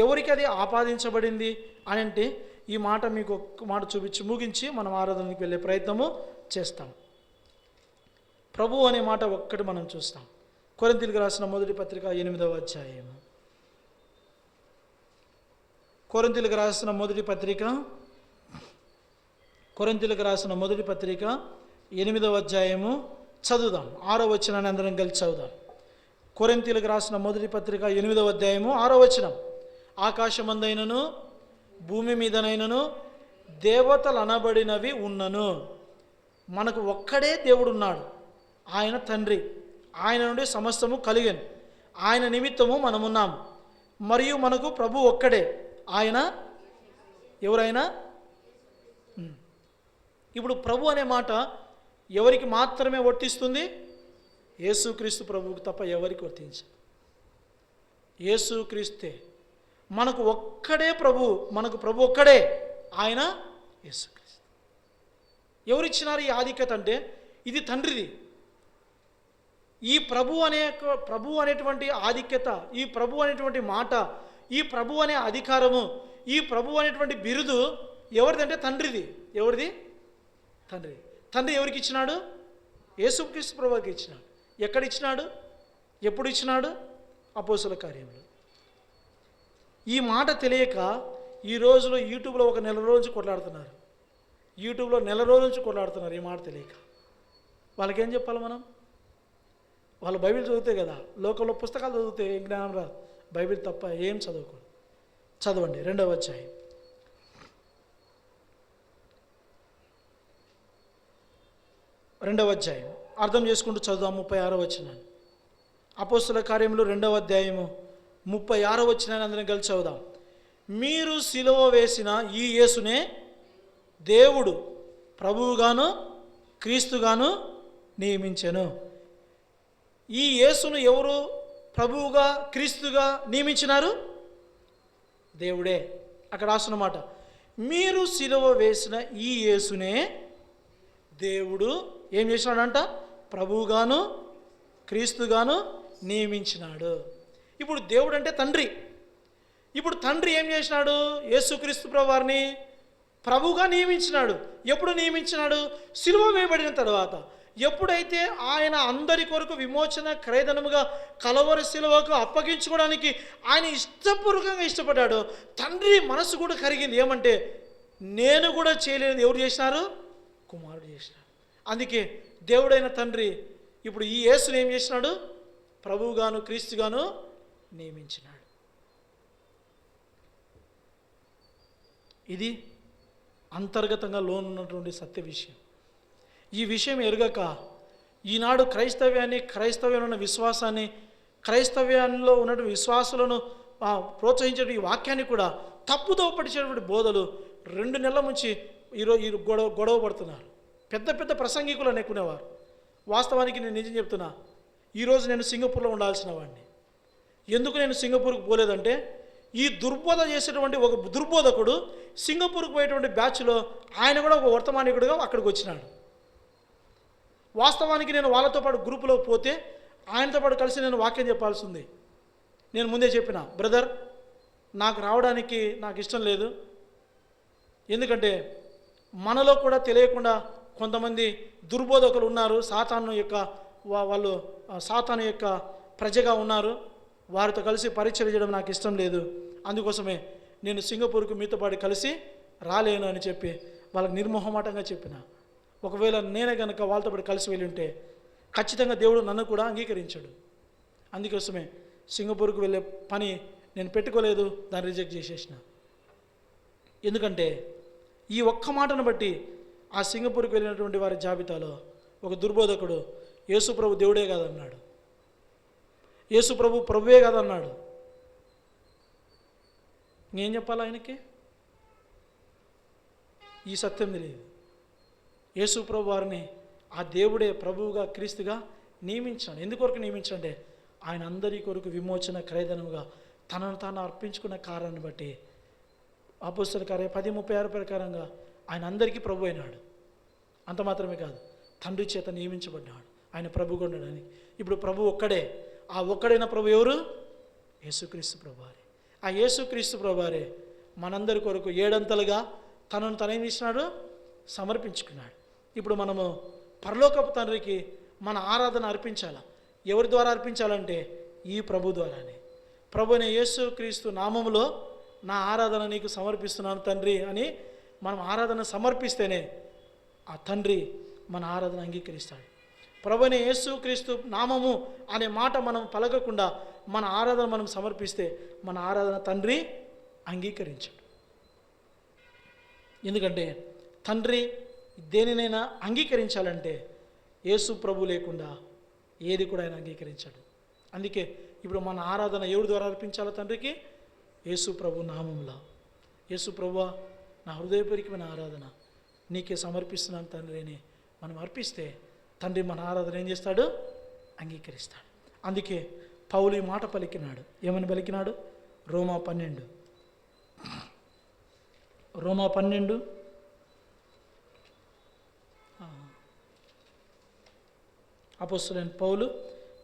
ఎవరికి అది ఆపాదించబడింది అని అంటే ఈ మాట మీకు ఒక్క మాట చూపించి ముగించి మనం ఆరాధనకి వెళ్ళే ప్రయత్నము చేస్తాం. ప్రభు అనే మాట ఒక్కటి మనం చూస్తాం. కొరింథీయులకు రాసిన మొదటి పత్రిక 8వ అధ్యాయము. కొరింథీయులకు రాసిన మొదటి పత్రిక 8వ అధ్యాయము చదువుదాం. 6వ వచనాన్ని అందరం కలిసి చదువుదాం. కొరింథీయులకు రాసిన మొదటి పత్రిక 8వ అధ్యాయము 6వ వచనం. ఆకాశమందైనను భూమి మీదనైనను దేవతలు అనబడినవి ఉన్నను, మనకు ఒక్కడే దేవుడు ఉన్నాడు, ఆయన తండ్రి. ఆయన నుండి సమస్తము కలిగెను, ఆయన నిమిత్తము మనమున్నాం. మరియు మనకు ప్రభు ఒక్కడే, ఆయన ఎవరైనా. ఇప్పుడు ప్రభు అనే మాట ఎవరికి మాత్రమే వర్తిస్తుంది? యేసుక్రీస్తు ప్రభువుకు తప్ప ఎవరికి వర్తించదు. యేసుక్రీస్తే మనకు ఒక్కడే ప్రభు, మనకు ప్రభు ఒక్కడే, ఆయన యేసుక్రీస్తు. ఎవరిచ్చినారు ఈ ఆధిక్యత అంటే ఇది తండ్రిది. ఈ ప్రభు అనేటువంటి ఆధిక్యత, ఈ ప్రభు అనేటువంటి మాట, ఈ ప్రభు అనే అధికారము, ఈ ప్రభు అనేటువంటి బిరుదు ఎవరిదంటే తండ్రిది. ఎవరిది? తండ్రి. తండ్రి ఎవరికి ఇచ్చినాడు? యేసుక్రీస్తు ప్రభువుకి ఇచ్చినాడు. ఎక్కడ ఇచ్చినాడు? ఎప్పుడు ఇచ్చినాడు? అపోస్తల కార్యములు. ఈ మాట తెలియక ఈ రోజులో యూట్యూబ్లో ఒక నెల రోజు కొట్లాడుతున్నారు. యూట్యూబ్లో నెల రోజు నుంచి కొట్లాడుతున్నారు ఈ మాట తెలియక. వాళ్ళకేం చెప్పాలి మనం? వాళ్ళు బైబిల్ చదివితే కదా, లోకంలో పుస్తకాలు చదివితే ఏం జ్ఞానం రాదు. బైబిల్ తప్ప ఏం చదువుకోరు. చదవండి 2వ అధ్యాయం. 2వ అధ్యాయం అర్థం చేసుకుంటూ చదువుదాం. 36వ వచనాన్ని. అపోస్తల కార్యములు 2వ అధ్యాయము 36వ వచనాన్ని అందరం కలిసి చదువుదాం. మీరు సిలువ వేసిన ఈ యేసునే దేవుడు ప్రభువుగాను క్రీస్తుగాను నియమించెను. ఈ యేసును ఎవరు ప్రభువుగా క్రీస్తుగా నియమించినారు? దేవుడే. అక్కడ రాస్తున్నమాట, మీరు సిలువ వేసిన ఈ యేసునే దేవుడు ఏం చేసినాడంట? ప్రభువుగాను క్రీస్తుగాను నియమించినాడు. ఇప్పుడు దేవుడు అంటే తండ్రి. ఇప్పుడు తండ్రి ఏం చేసినాడు? యేసుక్రీస్తు ప్రభువారిని ప్రభువుగా నియమించినాడు. ఎప్పుడు నియమించినాడు? సిలువ వేయబడిన తర్వాత. ఎప్పుడైతే ఆయన అందరి కొరకు విమోచన క్రయధనముగా కలవరి సిలువకు అప్పగించుకోవడానికి ఆయన ఇష్టపూర్వకంగా ఇష్టపడ్డాడు, తండ్రి మనసు కూడా కరిగింది. ఏమంటే, నేను కూడా చేయలేనిది ఎవరు చేసినారు? కుమారుడు చేసినాడు. అందుకే దేవుడైన తండ్రి ఇప్పుడు ఈ యేసుని ఏం చేసినాడు? ప్రభువుగాను క్రీస్తుగాను నియమించినాడు. ఇది అంతర్గతంగా లోనున్నటువంటి సత్య విషయం. ఈ విషయం ఎరగక ఈనాడు క్రైస్తవ్యంలో ఉన్న విశ్వాసాన్ని, క్రైస్తవ్యంలో ఉన్నటువంటి విశ్వాసులను ప్రోత్సహించే ఈ వాక్యాన్ని కూడా తప్పుదో పడిచేటువంటి బోధలు 2 నెలల నుంచి ఈరోజు గొడవ పడుతున్నారు. పెద్ద పెద్ద ప్రసంగికులు అనుకునేవారు. వాస్తవానికి నేను నిజం చెప్తున్నా, ఈరోజు నేను సింగపూర్లో ఉండాల్సిన వాడిని. ఎందుకు నేను సింగపూర్కి పోలేదంటే, ఈ దుర్బోధ చేసేటువంటి ఒక దుర్బోధకుడు సింగపూర్కి పోయేటువంటి బ్యాచ్లో ఆయన కూడా ఒక వర్తమానికుడిగా అక్కడికి వచ్చినాడు. వాస్తవానికి నేను వాళ్ళతో పాటు గ్రూపులో పోతే ఆయనతో పాటు కలిసి నేను వాక్యం చెప్పాల్సి ఉంది. నేను ముందే చెప్పిన, బ్రదర్ నాకు రావడానికి నాకు ఇష్టం లేదు. ఎందుకంటే మనలో కూడా తెలియకుండా కొంతమంది దుర్బోధకులు ఉన్నారు. వాళ్ళు సాతాను యొక్క ప్రజగా ఉన్నారు. వారితో కలిసి పరిచయం చేయడం నాకు ఇష్టం లేదు. అందుకోసమే నేను సింగపూర్కు మీతో పాటు కలిసి రాలేను అని చెప్పి వాళ్ళకి నిర్మోహమాటంగా చెప్పిన. ఒకవేళ నేనే కనుక వాళ్ళతో పాటు కలిసి వెళ్ళి ఉంటే ఖచ్చితంగా దేవుడు నన్ను కూడా అంగీకరించాడు. అందుకోసమే సింగపూర్కు వెళ్ళే పని నేను పెట్టుకోలేదు, దాన్ని రిజెక్ట్ చేసేసిన. ఎందుకంటే ఈ ఒక్క మాటను బట్టి ఆ సింగపూర్కి వెళ్ళినటువంటి వారి జాబితాలో ఒక దుర్బోధకుడు యేసు ప్రభు దేవుడే కాదన్నాడు, యేసు ప్రభు ప్రభువే కాదన్నాడు. ఇంకేం చెప్పాలి ఆయనకి? ఈ సత్యం తెలియదు. యేసు ప్రభు వారిని ఆ దేవుడే ప్రభువుగా క్రీస్తుగా నియమించాడు. ఎందుకొరకు నియమించంటే, ఆయన అందరి కొరకు విమోచన క్రయధనముగా తనను తాను అర్పించుకున్న కారణాన్ని బట్టి అపోస్తలుల కార్యం 10:36 ప్రకారంగా ఆయన అందరికీ ప్రభు అయినాడు. అంత మాత్రమే కాదు, తండ్రి చేత నియమించబడ్డాడు ఆయన ప్రభుగా ఉండడానికి. ఇప్పుడు ప్రభు ఒక్కడే. ఆ ఒక్కడైన ప్రభు ఎవరు? యేసుక్రీస్తు ప్రభువారే. ఆ యేసుక్రీస్తు ప్రభువారే మనందరి కొరకు 7 అంతలుగా తనను తనేం చేసినాడు? సమర్పించుకున్నాడు. ఇప్పుడు మనము పరలోకపు తండ్రికి మన ఆరాధన అర్పించాలా. ఎవరి ద్వారా అర్పించాలంటే ఈ ప్రభు ద్వారానే. ప్రభు అయిన యేసుక్రీస్తు నామములో నా ఆరాధన నీకు సమర్పిస్తున్నాను తండ్రి అని మనం ఆరాధన సమర్పిస్తేనే ఆ తండ్రి మన ఆరాధన అంగీకరిస్తాడు. ప్రభు అయిన యేసుక్రీస్తు నామము అనే మాట మనం పలకకుండా మన ఆరాధన మనం సమర్పిస్తే మన ఆరాధన తండ్రి అంగీకరించాడు. ఎందుకంటే తండ్రి దేనినైనా అంగీకరించాలంటే యేసు ప్రభు లేకుండా ఏది కూడా ఆయన అంగీకరించాడు. అందుకే ఇప్పుడు మన ఆరాధన ఎవరి ద్వారా అర్పించాలో తండ్రికి? యేసు ప్రభు నామంలో. యేసు ప్రభువా, నా హృదయపూర్వకమైన ఆరాధన నీకే సమర్పిస్తున్నాను తండ్రి అని మనం అర్పిస్తే తండ్రి మన ఆరాధన ఏం చేస్తాడు? అంగీకరిస్తాడు. అందుకే పౌలు ఈ మాట పలికినాడు. ఏమని పలికినాడు? రోమా 12 అపోస్తలుడైన పౌలు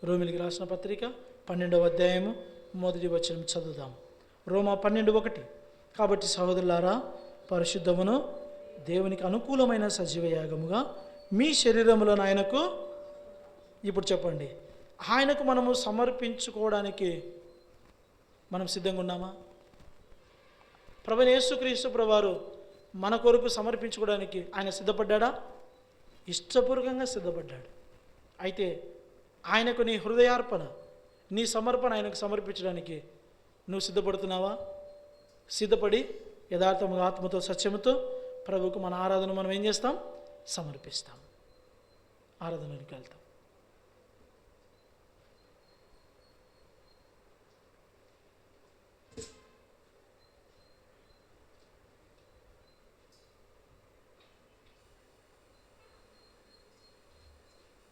రోమిలికి రాసిన పత్రిక 12వ అధ్యాయము 1వ వచనం చదువుదాం. రోమా 12:1. కాబట్టి సహోదరులారా, పరిశుద్ధమును దేవునికి అనుకూలమైన సజీవ యాగముగా మీ శరీరములను ఆయనకు, ఇప్పుడు చెప్పండి, ఆయనకు మనము సమర్పించుకోవడానికి మనం సిద్ధంగా ఉన్నామా? ప్రభువైన యేసుక్రీస్తు ప్రభువారు మన కొరకు సమర్పించుకోవడానికి ఆయన సిద్ధపడ్డాడా? ఇష్టపూర్వకంగా సిద్ధపడ్డాడు. అయితే ఆయనకు నీ హృదయార్పణ, నీ సమర్పణ ఆయనకు సమర్పించడానికి నువ్వు సిద్ధపడుతున్నావా? సిద్ధపడి యథార్థముగా ఆత్మతో సత్యముతో ప్రభువుకు మన ఆరాధన మనం ఏం చేస్తాం? సమర్పిస్తాం. ఆరాధనకి వెళ్తాం.